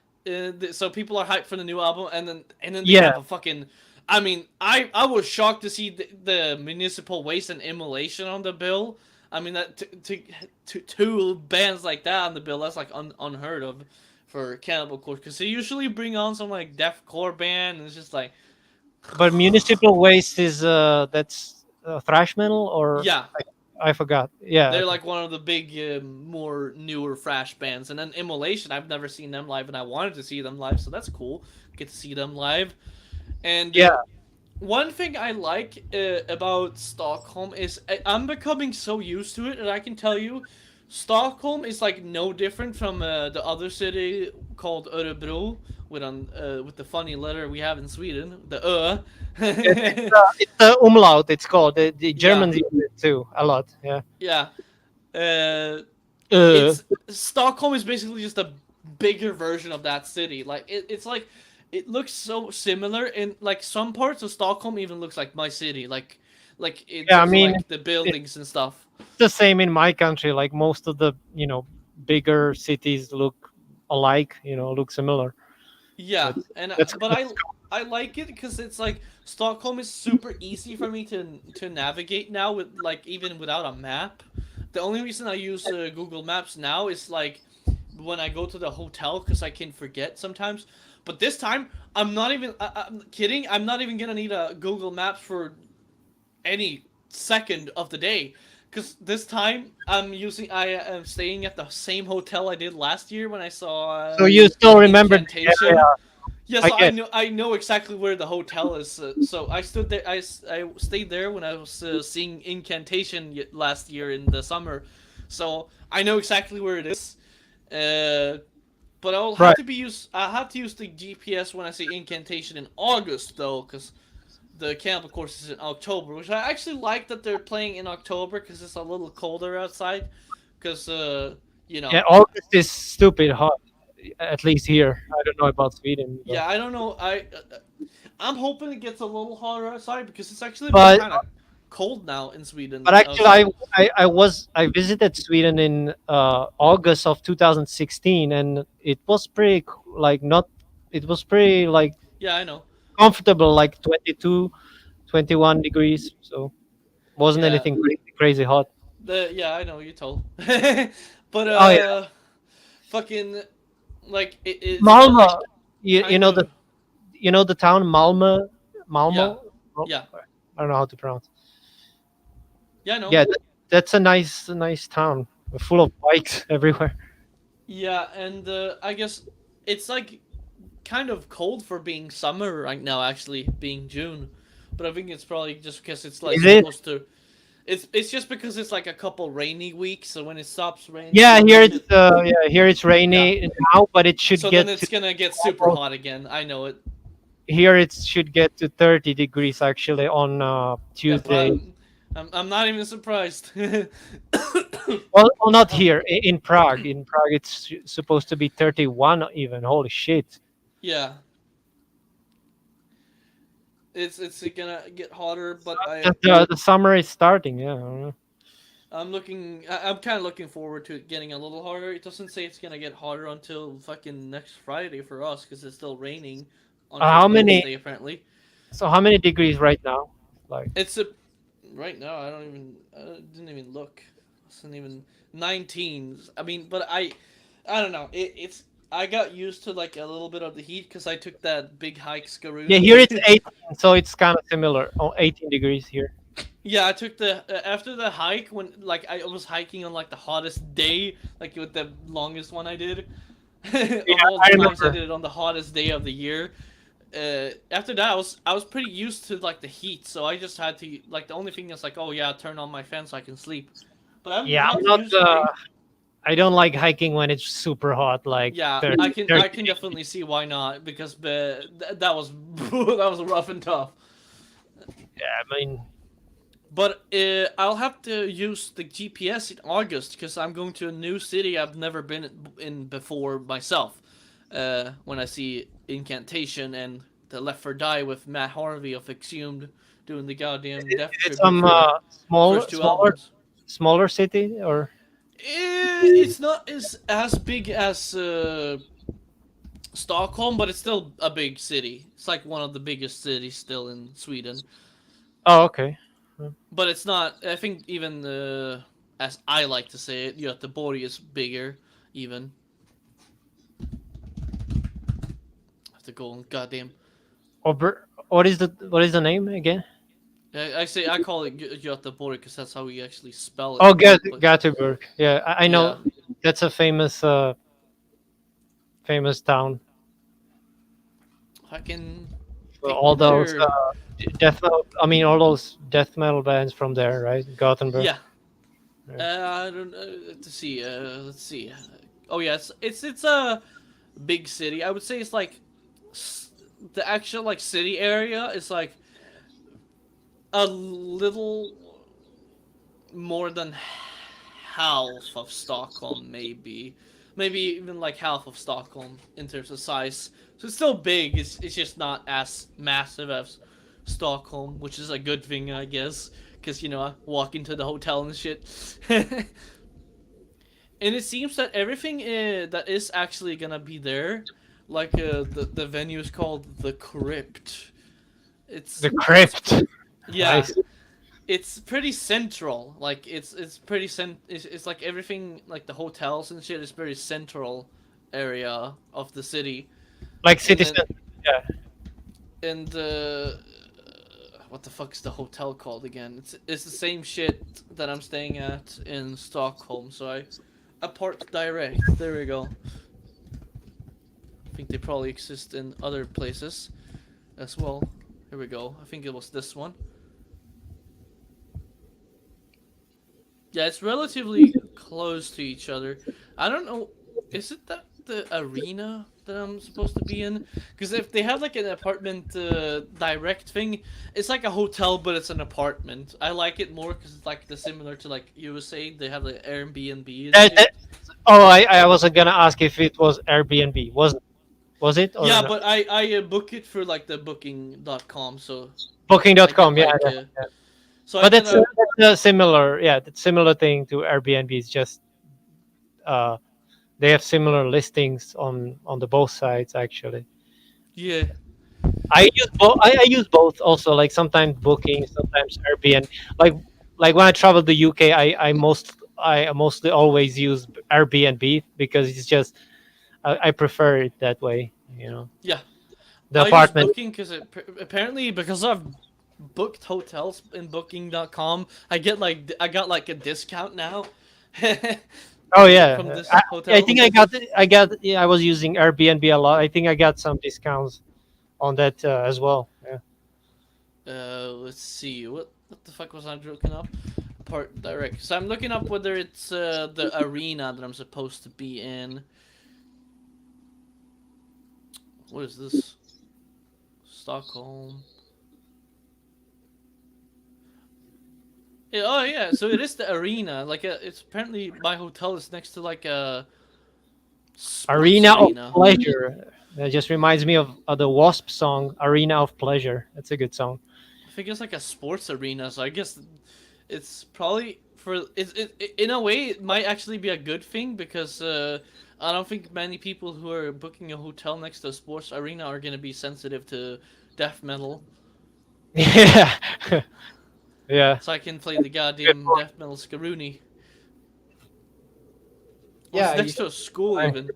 So people are hyped for the new album, and then they Yeah. have a fucking. I mean, I was shocked to see the Municipal Waste and Immolation on the bill. I mean, that to two bands like that on the bill, that's like unheard of for Cannibal Corpse, because they usually bring on some like deathcore band, and it's just like But Municipal Waste is that's thrash metal, or yeah, I forgot. Yeah. they're like one of the big more newer thrash bands. And then Immolation, I've never seen them live, and I wanted to see them live, so that's cool. Get to see them live, and Yeah. one thing I like about Stockholm is I'm becoming so used to it, and I can tell you, Stockholm is like no different from the other city called Örebro with the funny letter we have in Sweden, the Ö. It's the umlaut. It's called the Germans Yeah. use it too a lot. Yeah. Yeah. Uh, It's Stockholm is basically just a bigger version of that city. Like it's like it looks so similar, and like some parts of Stockholm even looks like my city. Like like in Yeah, I terms of mean, like the buildings and stuff. it's the same in my country. Like most of the bigger cities look alike. Look similar. Yeah, That's and that's but I like it because it's like Stockholm is super easy for me to navigate now with like even without a map. The only reason I use Google Maps now is like when I go to the hotel because I can forget sometimes. But this time I'm not even I'm kidding. I'm not even gonna need a Google Maps for any second of the day. Cause this time I am staying at the same hotel I did last year when I saw so you still remember the area. Incantation. Yeah, I so get. I know exactly where the hotel is. So I stood there. I stayed there when I was seeing Incantation last year in the summer. So I know exactly where it is. Uh, but I'll have Right. to be use. I have to use the GPS when I see Incantation in August though, because the camp of course is in October, which I actually like that they're playing in October because it's a little colder outside. Because you know, Yeah, August is stupid hot. At least here. I don't know about Sweden, yeah, I don't know. I'm hoping it gets a little hotter outside because it's actually been but kind of cold now in but Sweden actually, outside. I visited Sweden in August of 2016, and it was pretty like not. It was pretty like Yeah, I know. comfortable, like 22, 21 degrees. So wasn't Yeah, anything crazy hot. yeah, I know you told. But Oh yeah, fucking like it's been like Malmo. You, you kind know the of you know the town Malmo, yeah, Malmo. yeah, I don't know how to pronounce. yeah, I know. Yeah, that's a nice town, full of bikes everywhere. Yeah, and I guess it's like kind of cold for being summer right now, actually being June. But I think it's probably just because it's like Is it? supposed to. It's just because it's like a couple rainy weeks, so when it stops raining, Yeah, then here it it's should. here it's Yeah. rainy now, but it should So then get it's to gonna get super almost, hot again. I know it. here it should get to 30 degrees actually on Yep. Tuesday. I'm not even surprised. Well, not Um, here in Prague. In Prague, it's supposed to be 31 even. Holy shit! yeah. It's gonna get hotter, but The summer is starting. Yeah. I don't know. I'm kind of looking forward to it getting a little hotter. It doesn't say it's gonna get hotter until fucking next Friday for us because it's still raining until How many? Wednesday apparently. So how many degrees right now? Like It's a right now. I didn't even look. It's not even 19. I mean, but I don't know. It's I got used to like a little bit of the heat because I took that big hike yeah, Skaroon. here it's 18, so it's kind of similar. Oh, 18 degrees here. Yeah, I took the after the hike when like I was hiking on like the hottest day, like with the longest one I did. Yeah, Of all I the times I remember. did it on the hottest day of the year. After that, I was pretty used to like the heat, so I just had to like the only thing is like, oh yeah, turn on my fan so I can sleep. But I haven't Yeah, I'm had to not. use my I don't like hiking when it's super hot, like yeah. 30, I 30. can definitely see why not because that was that was rough and tough. Yeah, I mean, But I'll have to use the GPS in August because I'm going to a new city I've never been in before myself. When I see Incantation and the Left 4 Die with Matt Harvey of Exhumed doing the goddamn death is it tribute some for the small, first two albums. smaller city or? It's not as big as Stockholm, but it's still a big city. It's like one of the biggest cities still in Sweden. Oh, okay. But it's not. I think even as I like to say it, Göteborg is bigger. Even I have to go on goddamn. What is the name again? I call it Göteborg because that's how we actually spell it. Oh, But Gothenburg. Yeah, I yeah, know. That's a famous town. I can Well, think all those better. death metal. I mean, all those death metal bands from there, right? Gothenburg. Yeah. Yeah. I don't. To see. Let's see. Oh yeah, it's a big city. I would say it's like the actual like city area is like a little more than half of Stockholm, maybe even like half of Stockholm in terms of size. So it's still big. It's just not as massive as Stockholm, which is a good thing, I guess, because I walk into the hotel and shit. And it seems that everything that is actually gonna be there, like the venue is called the Crypt. The It's crypt. yeah, Nice. it's pretty central. Like it's pretty it's like everything, like the hotels and shit is very central area of the city. Like And city then center. Yeah. and what the fuck is the hotel called again? It's the same shit that I'm staying at in Stockholm. So Apart Direct. There we go. I think they probably exist in other places as well. Here we go. I think it was this one. Yeah, it's relatively close to each other. I don't know. Is it the arena that I'm supposed to be in? Because if they have like an apartment direct thing, it's like a hotel, but it's an apartment. I like it more because it's like the similar to like USA. They have the Airbnb and That, shit. oh, I wasn't gonna ask if it was Airbnb. Was it or Yeah, no? but I book it for like the booking.com, so I get Booking.com. Yeah, like yeah. so I But get a that's a similar. Yeah, that's similar thing to Airbnb. It's just uh, they have similar listings on the both sides actually. yeah. I use both also. Like sometimes Booking, sometimes Airbnb. Like like when I travel to UK, I mostly always use Airbnb because it's just I prefer it that way. You know, Yeah, the I use apartment. Booking because apparently because I've booked hotels in Booking.com, I got like a discount now Oh from yeah, this I hotel. think I was using Airbnb a lot. I think I got some discounts on that as well. Yeah. Let's see, what the fuck was I looking up? Part direct. So I'm looking up whether it's the arena that I'm supposed to be in. What is this? Stockholm. Yeah, oh yeah, so it is the arena. Like it's apparently my hotel is next to like a sports Arena of arena. Pleasure. That just reminds me of the Wasp song, Arena of Pleasure. That's a good song. I think it's like a sports arena, so I guess it's probably for in a way it might actually be a good thing because I don't think many people who are booking a hotel next to a sports arena are gonna be sensitive to death metal. Yeah. Yeah. So I can play the goddamn death metal Skaruni. Well, it's Yeah, you next should to a school try. even.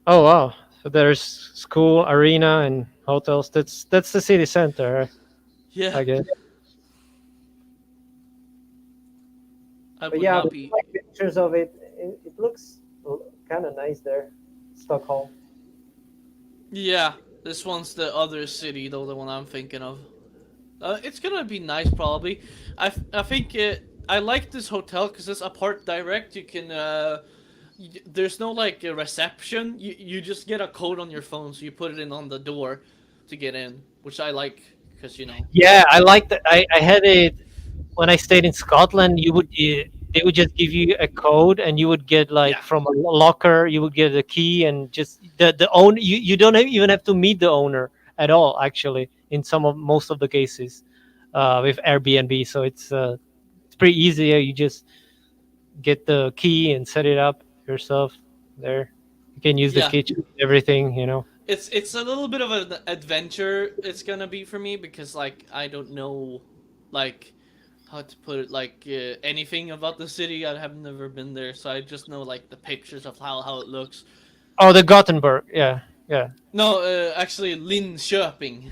Oh wow. So there's school, arena, and hotels. That's the city center, Yeah, I guess. I But would yeah, not be. like pictures of it. It looks kind of nice there, Stockholm. Yeah, this one's the other city though, the one I'm thinking of. It's gonna be nice probably. I think I like this hotel because it's apart direct. You can there's no like a reception. You just get a code on your phone, so you put it in on the door to get in, which I like because Yeah, I like that. I had it when I stayed in Scotland. They would just give you a code, and you would get like yeah, from a locker. You would get a key, and just the owner. You don't even have to meet the owner at all. Actually, in most of the cases, with Airbnb, so it's pretty easy. You just get the key and set it up yourself there. You can use the yeah. kitchen, everything. It's a little bit of an adventure. It's gonna be for me because like I don't know, like how to put it, like anything about the city. I have never been there, so I just know like the pictures of how it looks. Oh, the Gothenburg. Yeah, yeah. No, actually Linköping.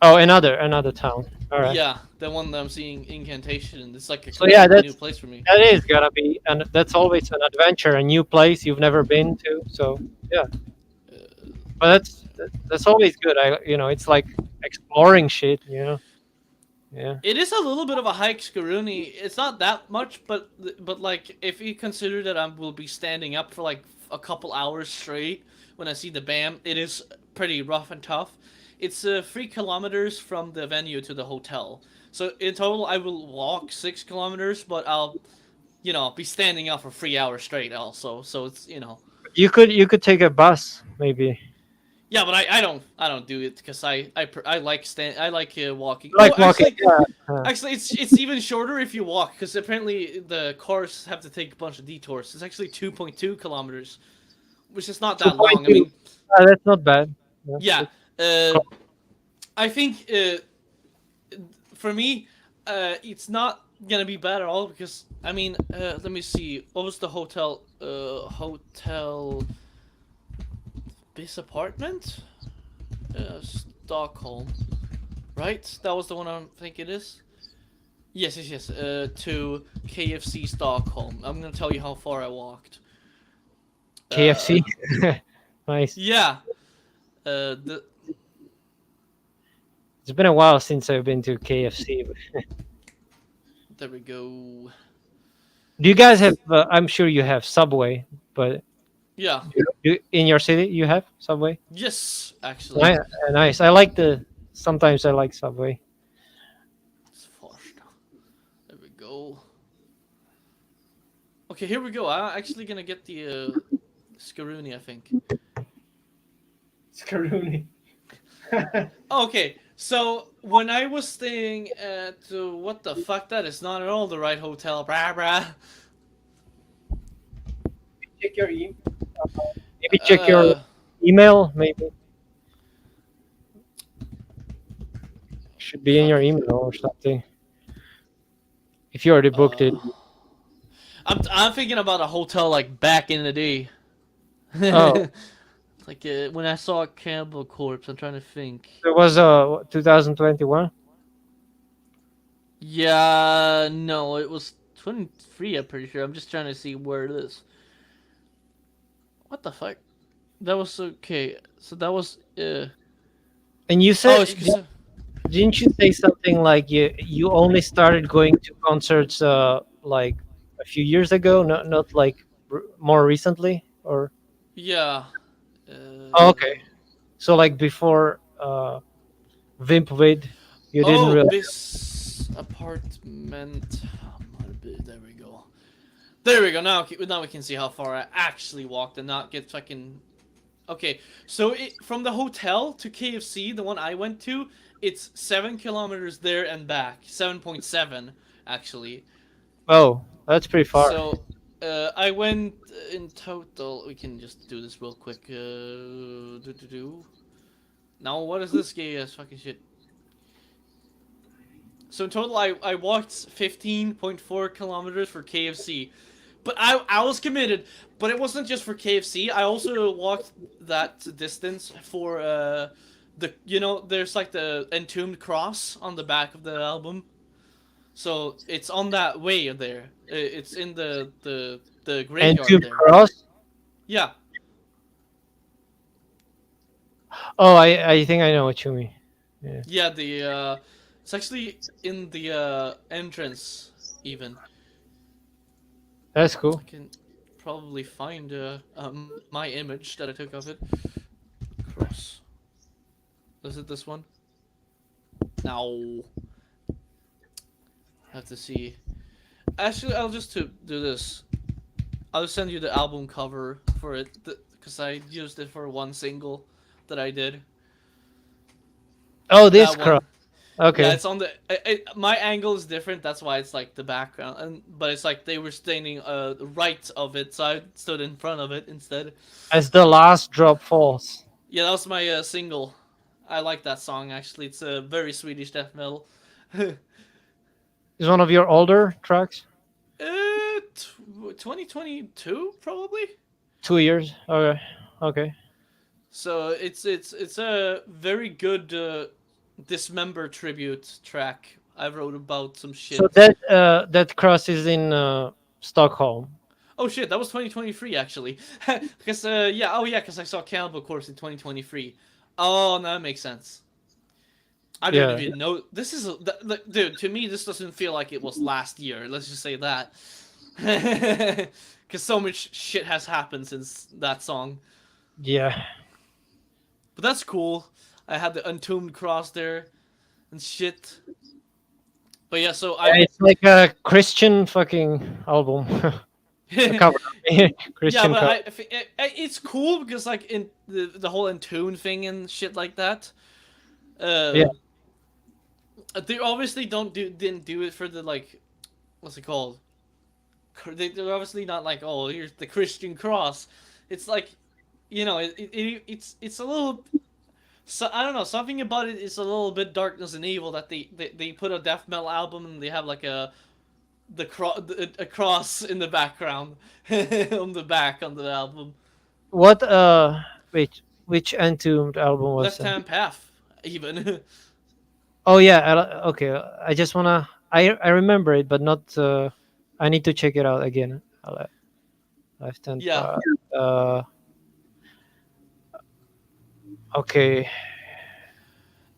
Oh, another town. All right. Yeah, the one that I'm seeing Incantation. It's like a So yeah, completely new place for me. that is gonna be, and that's always an adventure, a new place you've never been to. So yeah, but that's always good. It's like exploring shit. Yeah. It is a little bit of a hike, Skaruni. It's not that much, but like if you consider that I will be standing up for like a couple hours straight when I see the BAM, it is pretty rough and tough. It's 3 kilometers from the venue to the hotel. So in total, I will walk 6 kilometers, but I'll be standing up for 3 hours straight also. So it's. You could take a bus maybe. Yeah, but I don't do it because I like walking. Like Oh, walking. actually, it's even shorter if you walk because apparently the cars have to take a bunch of detours. It's actually 2.2 kilometers, which is not that long. I 2.2. mean, That's not bad. yeah, That's I think for me, it's not gonna be bad at all because I mean, let me see. What was the hotel? Hotel. This apartment? Stockholm. Right? That was the one I think it is. Yes. To KFC Stockholm. I'm gonna tell you how far I walked. KFC. Nice. Yeah. It's It's been a while since I've been to KFC. there we go. Do you guys have? I'm sure you have Subway, but Yeah. in your city you have Subway. Yes, actually. Nice. I like the. Sometimes I like Subway. It's first. There we go. Okay, here we go. I'm actually gonna get the Scaruni, I think. Scaruni. Okay, so when I was staying at what the fuck? That is not at all the right hotel, brah. Check your email. Maybe check your email. Maybe should be in your email or something. If you already booked it. I'm thinking about a hotel like back in the day. Oh. Like when I saw Cannibal Corpse, I'm trying to think. It was 2021. Yeah, no, it was 23. I'm pretty sure. I'm just trying to see where it is. What the fuck? That was okay. So that was. And you Oh, said, it's 'cause, didn't you say something like you only started going to concerts like a few years ago, not like more recently, or? yeah. Oh, okay. So like before Vimpvid, you didn't Oh, really. this apartment. There we go. There we go. Now we can see how far I actually walked and not get fucking. Okay, so from the hotel to KFC, the one I went to, it's 7 kilometers there and back. 7.7 actually. Oh, that's pretty far. So I went in total. We can just do this real quick. Now what is this gay ass fucking shit? So in total, I walked 15.4 kilometers for KFC, but I was committed. But it wasn't just for KFC. I also walked that distance for there's like the Entombed Cross on the back of the album. So it's on that way there. It's in the And graveyard to there. cross. Yeah. Oh, I think I know what you mean. Yeah, it's actually in the entrance even. That's cool. I can probably find my image that I took of it. Cross. Is it this one? No. I have to see. Actually, I'll just do this. I'll send you the album cover for it because I used it for one single that I did. Oh, this That one. cross. Okay. Yeah, it's on the. My angle is different. That's why it's like the background, but it's like they were standing right of it, so I stood in front of it instead. As the last drop falls. Yeah, that was my single. I like that song actually. It's a very Swedish death metal. Is one of your older tracks? 2022 probably. 2 years. Okay. So it's a very good Dismember tribute track. I wrote about some shit. So that cross is in Stockholm. Oh shit, that was 2023 actually. Because because I saw Cannibal Corpse in 2023. Oh, no, that makes sense. I don't even know. This is dude. To me, this doesn't feel like it was last year. Let's just say that. Because so much shit has happened since that song. Yeah. But that's cool. I had the Entombed Cross there and shit. But yeah, so It's like a Christian fucking album. A cover. Christian Yeah, but cover. it's cool because like in the whole Intune thing and shit like that. Yeah. They obviously didn't do it for the like, what's it called? They're obviously not like, oh, here's the Christian cross. It's like, it's a little. So I don't know, something about it is a little bit darkness and evil that they put a death metal album and they have like a cross in the background on the back on the album. What? Wait. Which Entombed album was Left that? Hand Path, even. Oh yeah. Okay. I just wanna. I remember it, but not. I need to check it out again. Left hand. Yeah. Okay.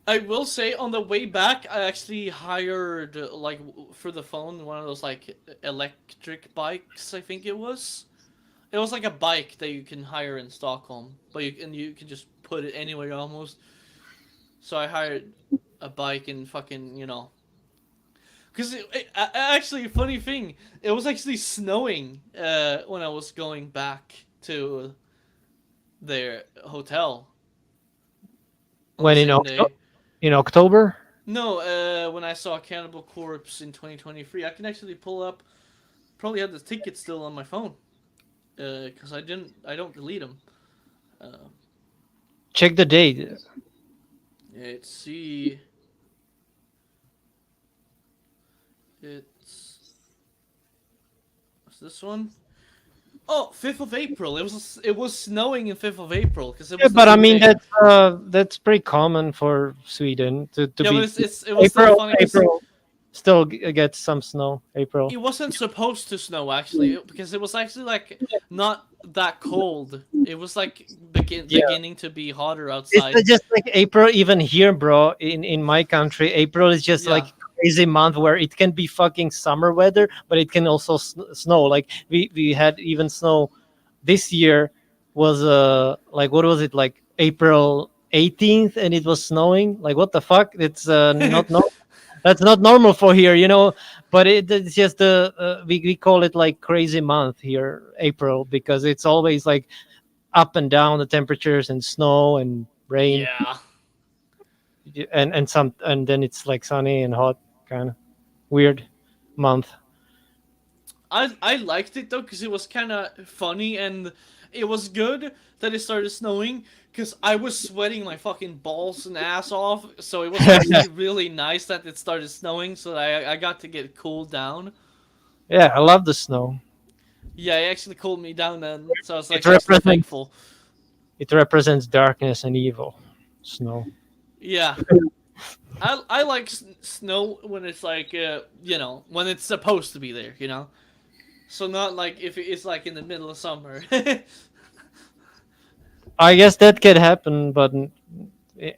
I will say on the way back, I actually hired like for the phone one of those like electric bikes. I think it was. It was like a bike that you can hire in Stockholm, but you can just put it anywhere almost. So I hired a bike and fucking because actually funny thing, it was actually snowing when I was going back to their hotel on the When same day. in October. No, when I saw Cannibal Corpse in 2023, I can actually pull up. Probably had the ticket still on my phone, because I don't delete them. Check the date. Let's see. What's this one? Oh, 5th of April. It was snowing in 5th of April because it Yeah, was. but I mean that's pretty common for Sweden to yeah, be. but it was still April. funny 'cause April still gets some snow. April. it wasn't supposed to snow actually because it was actually like not that cold. It was like beginning to be hotter outside. It's just like April, even here, bro. In my country, April is just Yeah. like crazy month where it can be fucking summer weather, but it can also snow. Like we had even snow this year was like what was it like April 18th and it was snowing. Like what the fuck? It's not no. That's not normal for here, but it's just we call it like crazy month here, April, because it's always like up and down the temperatures and snow and rain Yeah. and then it's like sunny and hot, kind of weird month. I liked it though because it was kind of funny and it was good that it started snowing because I was sweating my fucking balls and ass off. So it was actually really nice that it started snowing so that I got to get cooled down. Yeah, I love the snow. Yeah, it actually cooled me down then. So I was like It extra represents- thankful. It represents darkness and evil. Snow. Yeah. I like snow when it's like when it's supposed to be there, So not like if it's like in the middle of summer. I guess that could happen, but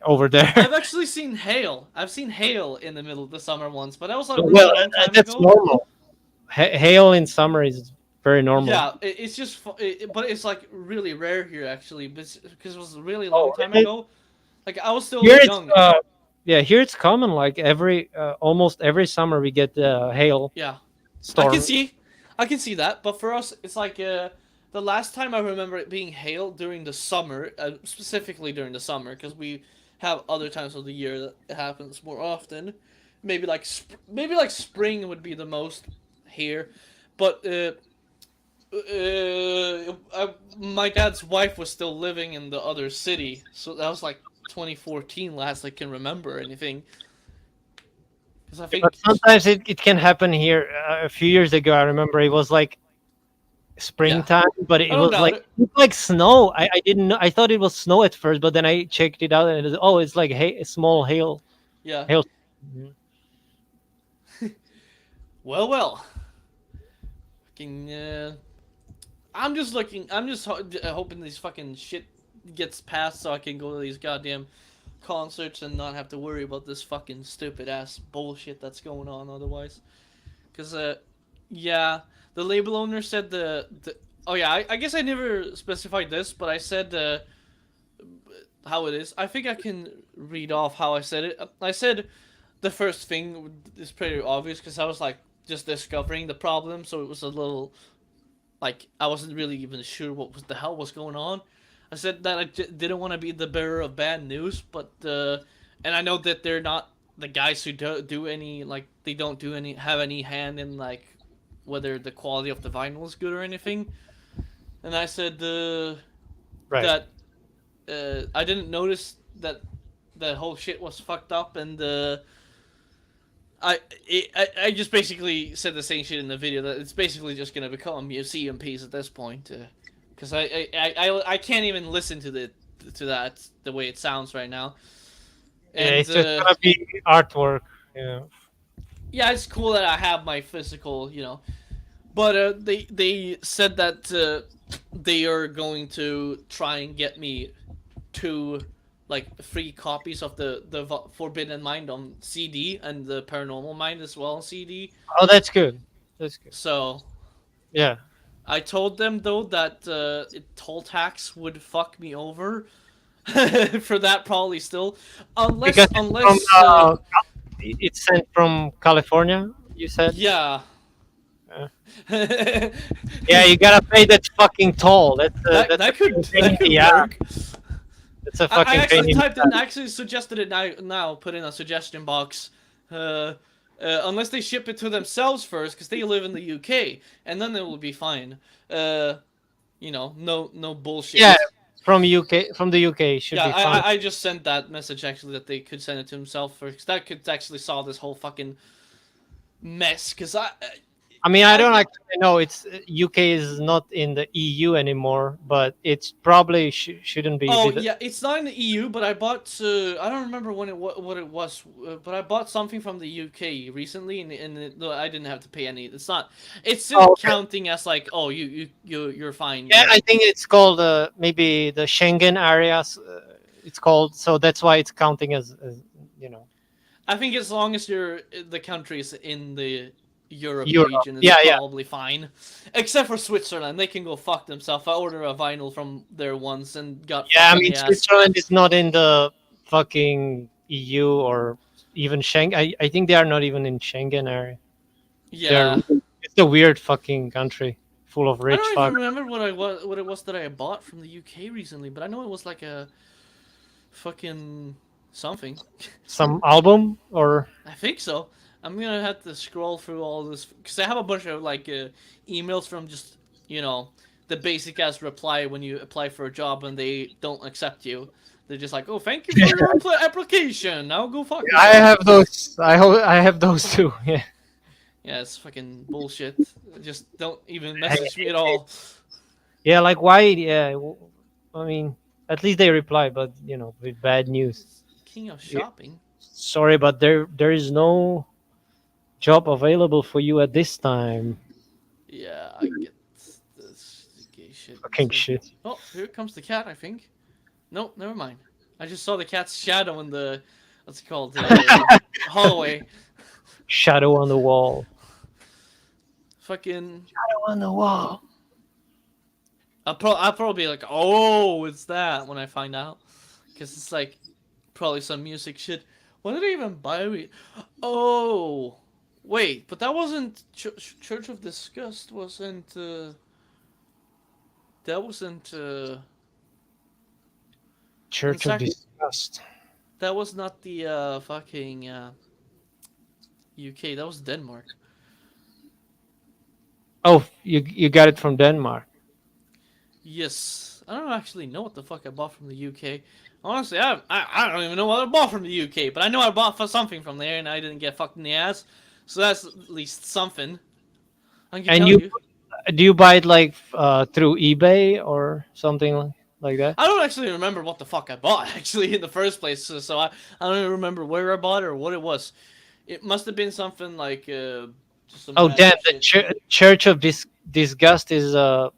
over there. I've actually seen hail. I've seen hail in the middle of the summer once, but that was a really Well, long time that's ago. normal. Hail in summer is very normal. Yeah, it's just, but it's like really rare here actually, because it was a really long time really? ago. Like I was still Here young. yeah, here it's common. Like almost every summer we get hail Yeah, storm. I can see that. But for us, it's like the last time I remember it being hail during the summer, specifically during the summer, because we have other times of the year that it happens more often. Maybe like spring would be the most here, but my dad's wife was still living in the other city, so that was like 2014 last I can remember anything. Because I think But sometimes it can happen here. A few years ago, I remember it was like springtime, but it I don't was doubt like it. it's like snow. I didn't know. I thought it was snow at first, but then I checked it out and it's like small hail. Yeah. Hail. Well. Fucking. I'm just hoping this fucking shit gets passed so I can go to these goddamn concerts and not have to worry about this fucking stupid ass bullshit that's going on otherwise. Cause yeah, the label owner said oh yeah, I guess I never specified this, but I said how it is. I think I can read off how I said it. I said the first thing is pretty obvious because I was like just discovering the problem, so it was a little like I wasn't really even sure what was the hell was going on. I said that I didn't want to be the bearer of bad news, but and I know that they're not the guys who do any like they don't do any have any hand in like whether the quality of the vinyl is good or anything. And I said Right. that I didn't notice that the whole shit was fucked up, and I just basically said the same shit in the video that it's basically just gonna become a museum piece at this point, because I can't even listen to that the way it sounds right now, Yeah, and it's just gonna be artwork. Yeah. yeah, it's cool that I have my physical, but they said that they are going to try and get me 2 like free copies of the Forbidden Mind on CD and the Paranormal Mind as well on CD. Oh, that's good. That's good. So Yeah. I told them though that toll tax would fuck me over for that probably still, Because unless it's sent from California. You said. yeah. Yeah, you gotta pay that fucking toll. That's that a could pain in the work. ass. It's a I fucking actually pain in typed the it. ass. I actually suggested it now. Put in a suggestion box. Unless they ship it to themselves first, because they live in the UK, and then it will be fine. No bullshit. Yeah, from the UK should Yeah, be fine. I just sent that message actually that they could send it to themselves first. 'Cause that could actually solve this whole fucking mess. Because I mean, I don't actually know. It's UK is not in the EU anymore, but it's probably shouldn't be. Oh with it. yeah, it's not in the EU, but I bought. I don't remember what it was, but I bought something from the UK recently, and I didn't have to pay any. It's not. It's still Okay. counting as like, oh, you're fine. Yeah, I think it's called maybe the Schengen areas. It's called, so that's why it's counting as I think as long as the country is in the Europe Europe. region, it's Yeah. probably fine. Except for Switzerland, they can go fuck themselves. I ordered a vinyl from there once and got Yeah, I fucked in mean, the ass. Switzerland is not in the fucking EU or even Schengen. I think they are not even in Schengen area. Yeah. It's a weird fucking country full of I rich don't fuck. even remember what it was that I bought from the UK recently, but I know it was like a fucking something. Some album or I think so. I'm gonna have to scroll through all this because I have a bunch of like emails from just the basic ass reply when you apply for a job and they don't accept you. They're just like, oh, thank you for your application. Now go fuck yourself. I have those. I have those too. Yeah. Yeah, it's fucking bullshit. Just don't even message me at all. Yeah, like why? Yeah, I mean, at least they reply, but with bad news. King of shopping. Sorry, but there is no job available for you at this time. Yeah, I get this gay shit. Fucking shit. Oh, here comes the cat, I think. No, never mind. I just saw the cat's shadow in the what's it called? Hallway. Shadow on the wall. Fucking. Shadow on the wall. I'll probably be like, oh, it's that when I find out, because it's like probably some music shit. When did I even buy it? Oh, wait, but that wasn't Church of Disgust. Wasn't that wasn't Church of Disgust. That was not the fucking UK. That was Denmark. Oh, you got it from Denmark. Yes, I don't actually know what the fuck I bought from the UK. Honestly, I don't even know what I bought from the UK, but I know I bought something from there, and I didn't get fucked in the ass. So that's at least something. I can And tell you. do you buy it like through eBay or something like that? I don't actually remember what the fuck I bought actually in the first place. So I don't even remember where I bought it or what it was. It must have been something like. Just some Oh damn! random The shit. Church of Disgust is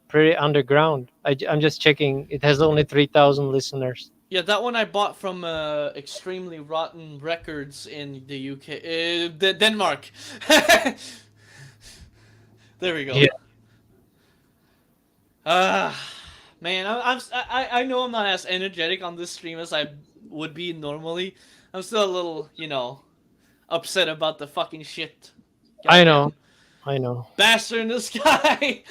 pretty underground. I'm just checking. It has only 3,000 listeners. Yeah, that one I bought from Extremely Rotten Records in the UK, Denmark. There we go. Yeah. Man, I know I'm not as energetic on this stream as I would be normally. I'm still a little, upset about the fucking shit. I know. Bastard in the sky.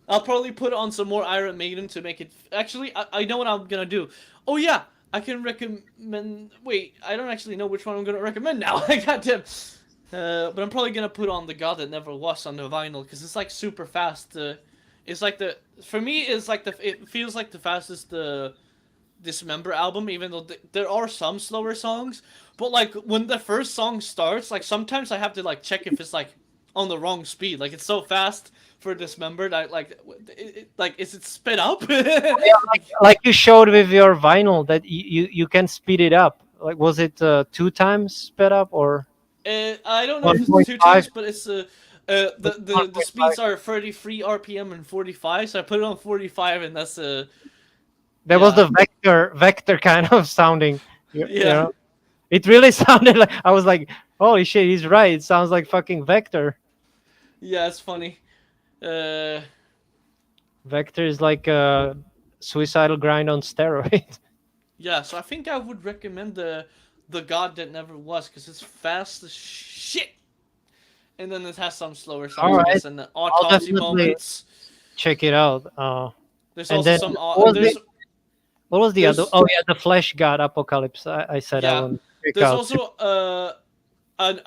I'll probably put on some more Iron Maiden to make it. Actually, I know what I'm gonna do. Oh yeah, I can recommend. Wait, I don't actually know which one I'm gonna recommend now. I got them. But I'm probably gonna put on The God That Never Was on the vinyl because it's like super fast. It's like for me it's like it feels like the fastest Dismember album, even though there are some slower songs. But like when the first song starts, like sometimes I have to like check if it's like on the wrong speed. Like it's so fast for Dismembered. I like like is it sped up? Yeah, like you showed with your vinyl that you can speed it up. Like was it 2 times sped up or I don't know if it's 2 1.5? times, but it's the speeds are 33 RPM and 45. So I put it on 45, and that's That was yeah. the vector kind of sounding. You Yeah. know? It really sounded like I was like, holy shit, he's right. It sounds like fucking vector. Yeah, it's funny. Vector is like a suicidal grind on steroids. Yeah, so I think I would recommend the God That Never Was because it's fast as shit. And then it has some slower songs Alright. and the autopsy definitely moments. Check it out. There's And also then some what was there's what was the other? there's- Oh yeah, the Flesh God Apocalypse. I said I Yeah. would check there's out. also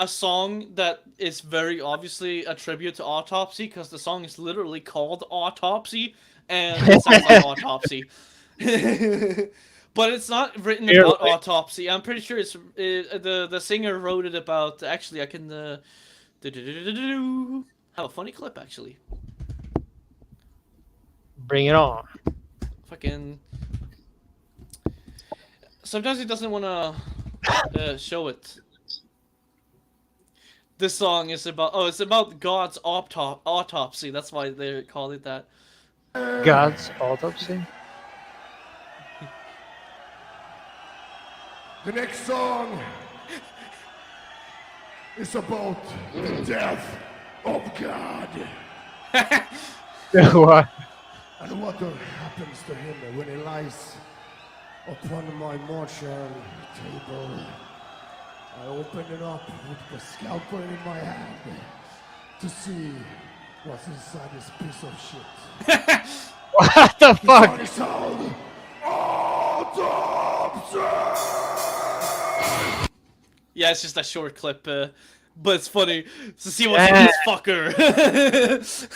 a song that is very obviously a tribute to Autopsy because the song is literally called Autopsy and it sounds like Autopsy. But it's not written about Really? autopsy. I'm pretty sure it's the singer wrote it about. Actually, I can have a funny clip actually. Bring it on. Fucking. Sometimes he doesn't want to show it. This song is about. Oh, it's about God's autopsy. That's why they call it that. God's autopsy. The next song is about the death of God What? and what happens to him when he lies upon my mortuary table. I open it up with the scalpel in my hand to see what's inside this piece of shit. What the fuck? It's called Autopsy! Yeah, it's just a short clip, but it's funny to see what's in this fucker.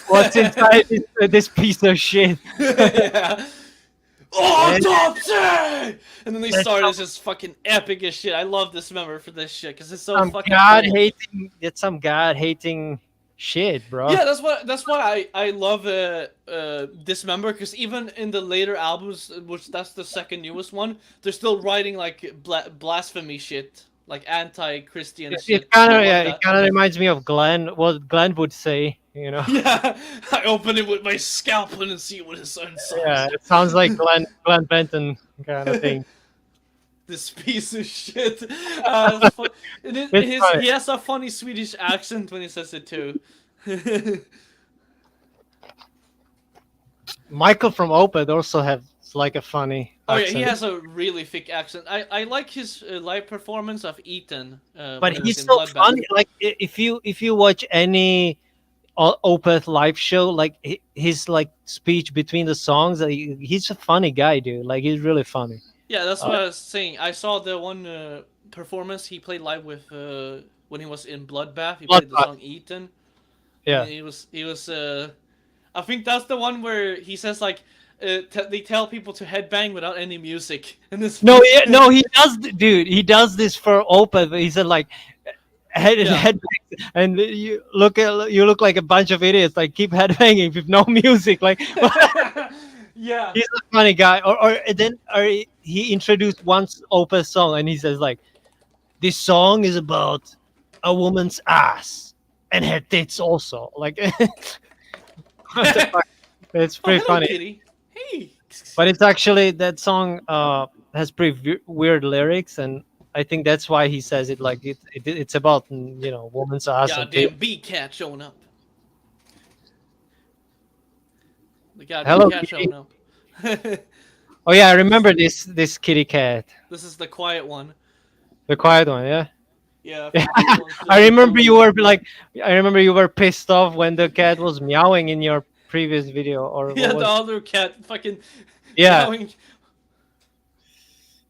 What's inside this piece of shit? Yeah. Autopsy! And then they That's start as just fucking epic as shit. I love this member for this shit because it's so Some fucking God cool. hating. It's some God hating shit, bro. Yeah, that's why I love Dismember because even in the later albums, which that's the second newest one, they're still writing like blasphemy shit, like anti-Christian shit. It kind of I love it that. kind of reminds me of Glenn. What Glenn would say, you know. Yeah, I open it with my scalpel and see what his own song. Yeah, it sounds like Glenn Benton kind of thing. This piece of shit. It's funny. He has a funny Swedish accent when he says it too. Michael from Opeth also has like a funny. Oh yeah, accent. he has a really thick accent. I like his live performance of Ethan. But when he was he's in so Bloodbath. funny. Like if you watch any Opeth live show, like his like speech between the songs, he's a funny guy, dude. Like he's really funny. Yeah, that's what I was saying. I saw the one performance he played live with when he was in Bloodbath. He played the Bloodbath. song Ethan. Yeah. And he was. I think that's the one where he says like. They tell people to headbang without any music. And this No, no, he does, dude. He does this for Opeth. He said like Yeah. headbangs, and you look like a bunch of idiots. Like keep headbanging with no music. Like Yeah. he's a funny guy. Or he introduced one Opeth song, and he says like, "This song is about a woman's ass and her tits also." Like, what the fuck? It's pretty hello, funny. Kitty. Hey. But it's actually that song has pretty weird lyrics, and I think that's why he says it like it's about woman's ass and Goddamn tits. bee cat showing up. The Hello, goddamn cat kitty. showing up. Oh yeah, I remember this kitty cat, This is the quiet one. the quiet one. Yeah, Yeah. I remember you were like, I remember you were pissed off when the cat was meowing in your previous video, or Yeah, what the was? other cat fucking Yeah, meowing.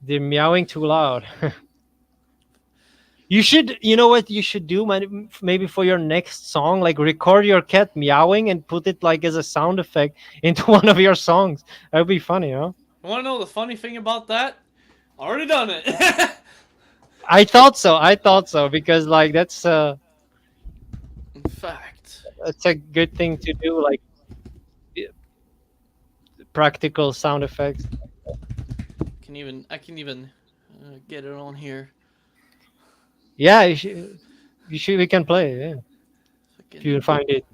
they're meowing too loud. You should, you know what you should do, man? Maybe for your next song, like record your cat meowing and put it like as a sound effect into one of your songs. That would be funny, huh? You want to know the funny thing about that? Already done it. I thought so. I thought so because like In fact, that's a good thing to do, like i- practical sound effects. I can even get it on here. Yeah, you should. We can play it. Yeah, if Fucking, you find it.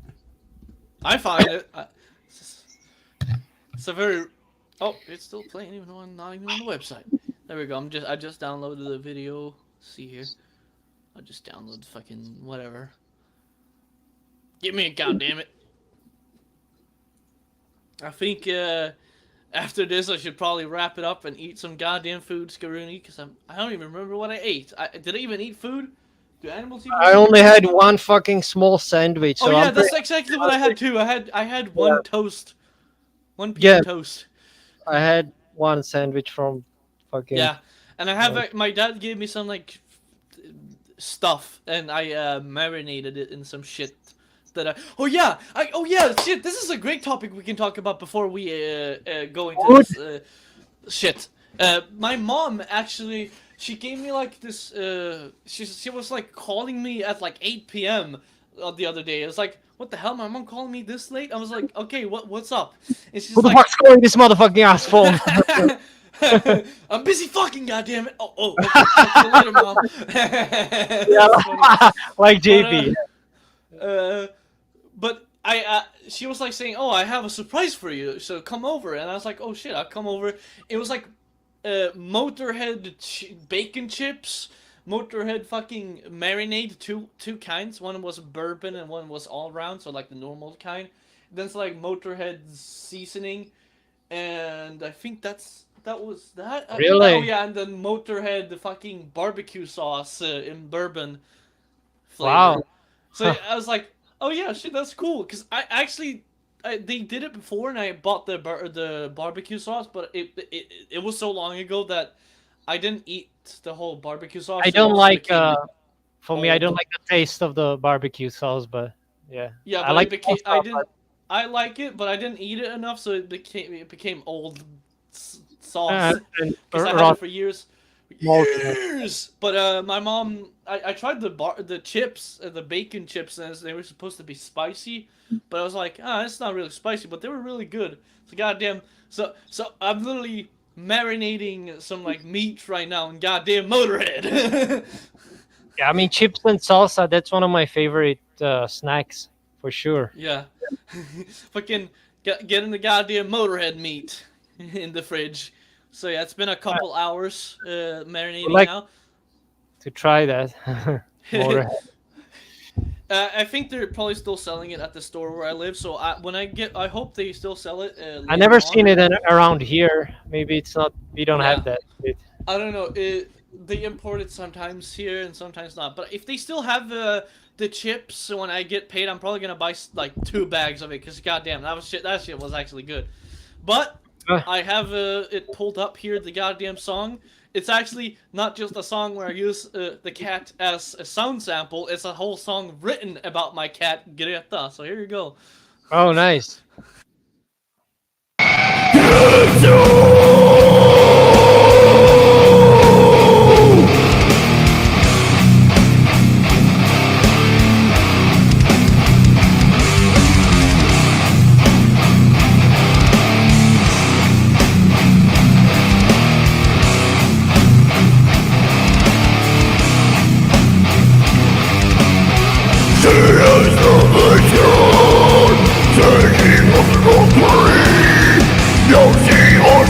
I find it. It's a very. Oh, it's still playing even though I'm not even on the website. There we go. I just downloaded the video. See here. I just download fucking whatever. Give me a goddamn it. I think after this I should probably wrap it up and eat some goddamn food, Scaruni, because I don't even remember what I ate. Did I even eat food? Do animals even? I only had one fucking small sandwich. Oh So yeah, I'm that's exactly what I had too. I had one toast, one piece of toast. I had one sandwich from fucking. Yeah, and I have my dad gave me some like stuff, and I marinated it in some shit. Oh yeah, shit. This is a great topic we can talk about before we go into this shit. My mom actually, she gave me like this. She was like calling me at like 8 p.m. The other day. It was like, what the hell? My mom calling me this late? I was like, okay, what's up? And she's Who the like, fuck's calling this motherfucking ass phone? I'm busy fucking, goddammit. Okay, talk to you later, mom. That's funny. Like JP. But she was like saying, "Oh, I have a surprise for you, so come over." And I was like, "Oh shit, I'll come over." It was like Motorhead bacon chips, Motorhead fucking marinade, two kinds. One was bourbon and one was all round, so like the normal kind. Then it's like Motorhead seasoning, and I think that was that. Really? Oh yeah, and then Motorhead the fucking barbecue sauce in bourbon flavor. Wow. So I was like, oh yeah, shit, that's cool. Cause I actually, they did it before, and I bought the barbecue sauce, but it was so long ago that I didn't eat the whole barbecue sauce. I It don't also like. became For me, I don't old. like the taste of the barbecue sauce, but yeah. Yeah, I but like it became. the I sauce, didn't. I like it, but I didn't eat it enough, so it became old sauce. and Because I had raw it for years. smoke. Years! But my mom, I tried the chips, the bacon chips, and they were supposed to be spicy, but I was like, it's not really spicy, but they were really good. So goddamn, so I'm literally marinating some like meat right now in goddamn Motorhead. Yeah, I mean chips and salsa. That's one of my favorite snacks for sure. Yeah, fucking getting the goddamn Motorhead meat in the fridge. So yeah, it's been a couple hours marinating like- now. To try that. Motorhead. I think they're probably still selling it at the store where I live. So I hope they still sell it. I later never on. seen it around here. Maybe it's not. We don't have that. I don't know. They import it sometimes here and sometimes not. But if they still have the chips, so when I get paid, I'm probably gonna buy like 2 bags of it. Cause goddamn, that shit was actually good. But I have it pulled up here. The goddamn song. It's actually not just a song where I use the cat as a sound sample. It's a whole song written about my cat Greta. So here you go. Oh, nice. Taking of the glory, no sea or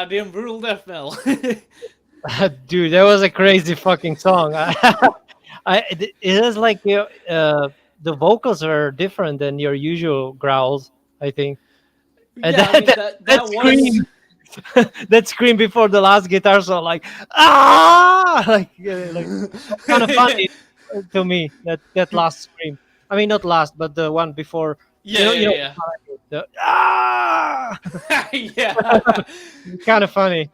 Goddamn brutal death metal. Dude, that was a crazy fucking song. It is like the vocals are different than your usual growls, I think. And Yeah, I mean that that that was scream, that scream before the last guitar solo, like ah, like kind of funny to me. That last scream. I mean, not last, but the one before. yeah, You know, yeah, the ah, yeah. Yeah. kind of funny. It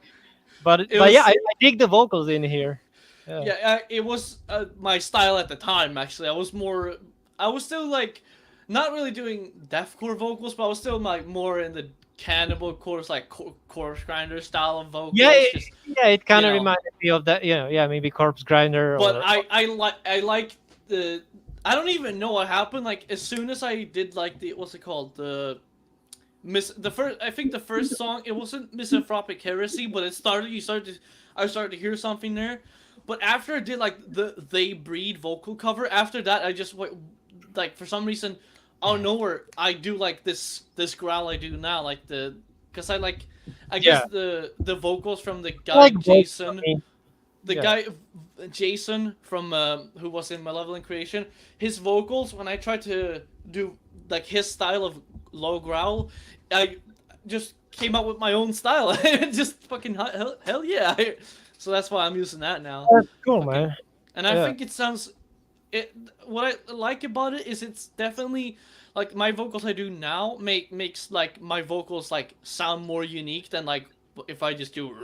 But yeah, was I dig the vocals in here. Yeah. yeah, it was my style at the time. Actually, I was still like, not really doing deathcore vocals, but I was still like more in the Cannibal Corpse, like Corpse Grinder style of vocals. Yeah, just, it kind you of know. reminded me of that. Yeah, maybe Corpse Grinder But or I like the. I don't even know what happened. Like as soon as I did like the what's it called the first, I think the first song, it wasn't Misanthropic Heresy, but I started to hear something there. But after I did like the They Breed vocal cover, after that I just went, like for some reason out of nowhere I do like this growl I do now, like because I guess the vocals from the guy like both, Jason, I mean, the yeah. guy Jason from who was in Malevolent Creation, his vocals when I tried to do like his style of low growl, I just came up with my own style. Just fucking hell yeah. So that's why I'm using that now. That's cool, Fucking- man. And I Yeah. think it sounds what I like about it is it's definitely like my vocals I do now makes like my vocals like sound more unique than like if I just do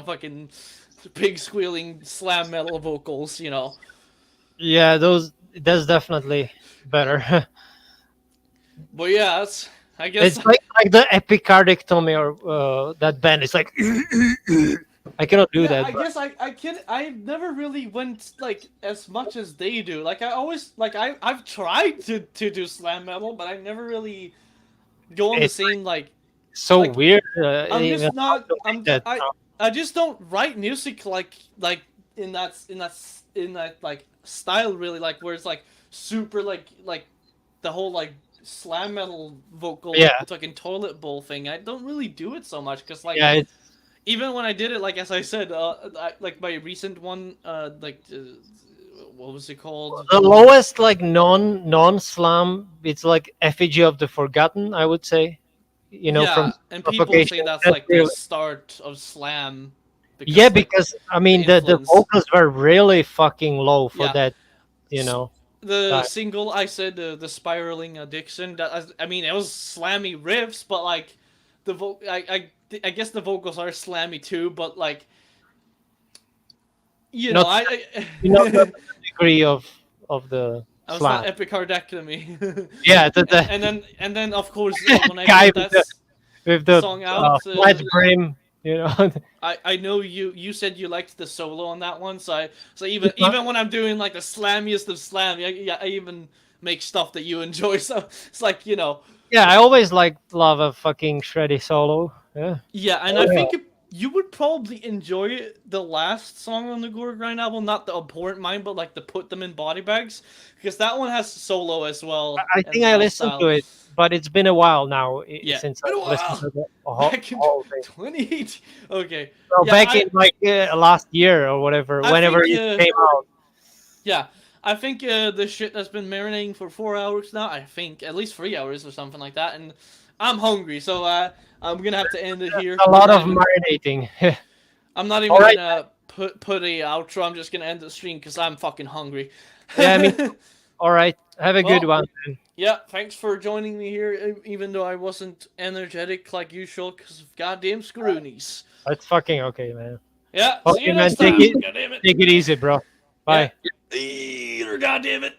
fucking pig squealing slam metal vocals, Yeah, that's definitely better. But yeah, that's I guess It's like the epicardectomy or that band. It's like I cannot do yeah, that. I but- guess I never really went like as much as they do. Like I always like I've tried to do slam metal, but I never really go on the It's same like so like, weird. I'm even just not how to I'm make that I just don't write music like in that like style really, like where it's like super like the whole like slam metal vocal Yeah. fucking toilet bowl thing. I don't really do it so much because like Yeah, it's even when I did it, like as I said, like my recent one, what was it called? the lowest like non slam. It's like Effigy of the Forgotten, I would say. Yeah, From and people say propagation. that's That's like the really- start of slam. yeah, like, because I mean the the influence. vocals were really fucking low for Yeah. that. the Right. single I said, the spiraling addiction. That I mean, it was slammy riffs, but like the I guess the vocals are slammy too, but like Not- I The degree of the I was slam. not epicardectomy. Yeah, the and then of course when I Guy put with that with the song out, flat brim. I know you said you liked the solo on that one, so even It's not- even when I'm doing like the slammiest of slam, I even make stuff that you enjoy. So it's like Yeah, I always love a fucking shreddy solo. Yeah. yeah, and I think you would probably enjoy the last song on the Gore Grind album, not the Abhorrent Mind, but like the Put Them in Body Bags, because that one has solo as well. I and think I that listened style. to it, but it's been a while now Yeah, since been I a listened to the Back in whole thing. 2018. Okay. So Yeah, back in like last year or whatever, I whenever think, it came out. Yeah, I think the shit that's been marinating for 4 hours now, I think at least 3 hours or something like that, and I'm hungry, so I'm gonna have to end it here. A lot of I'm marinating. I'm not even Alright. gonna put a outro. I'm just gonna end the stream because I'm fucking hungry. Yeah, I mean, all right. Have a good Well, one. Man. yeah, thanks for joining me here, even though I wasn't energetic like usual because of goddamn screwies. That's fucking okay, man. Yeah, Okay, see you man, next take time. it- Goddamn it. Take it easy, bro. Bye. Later, goddamn it.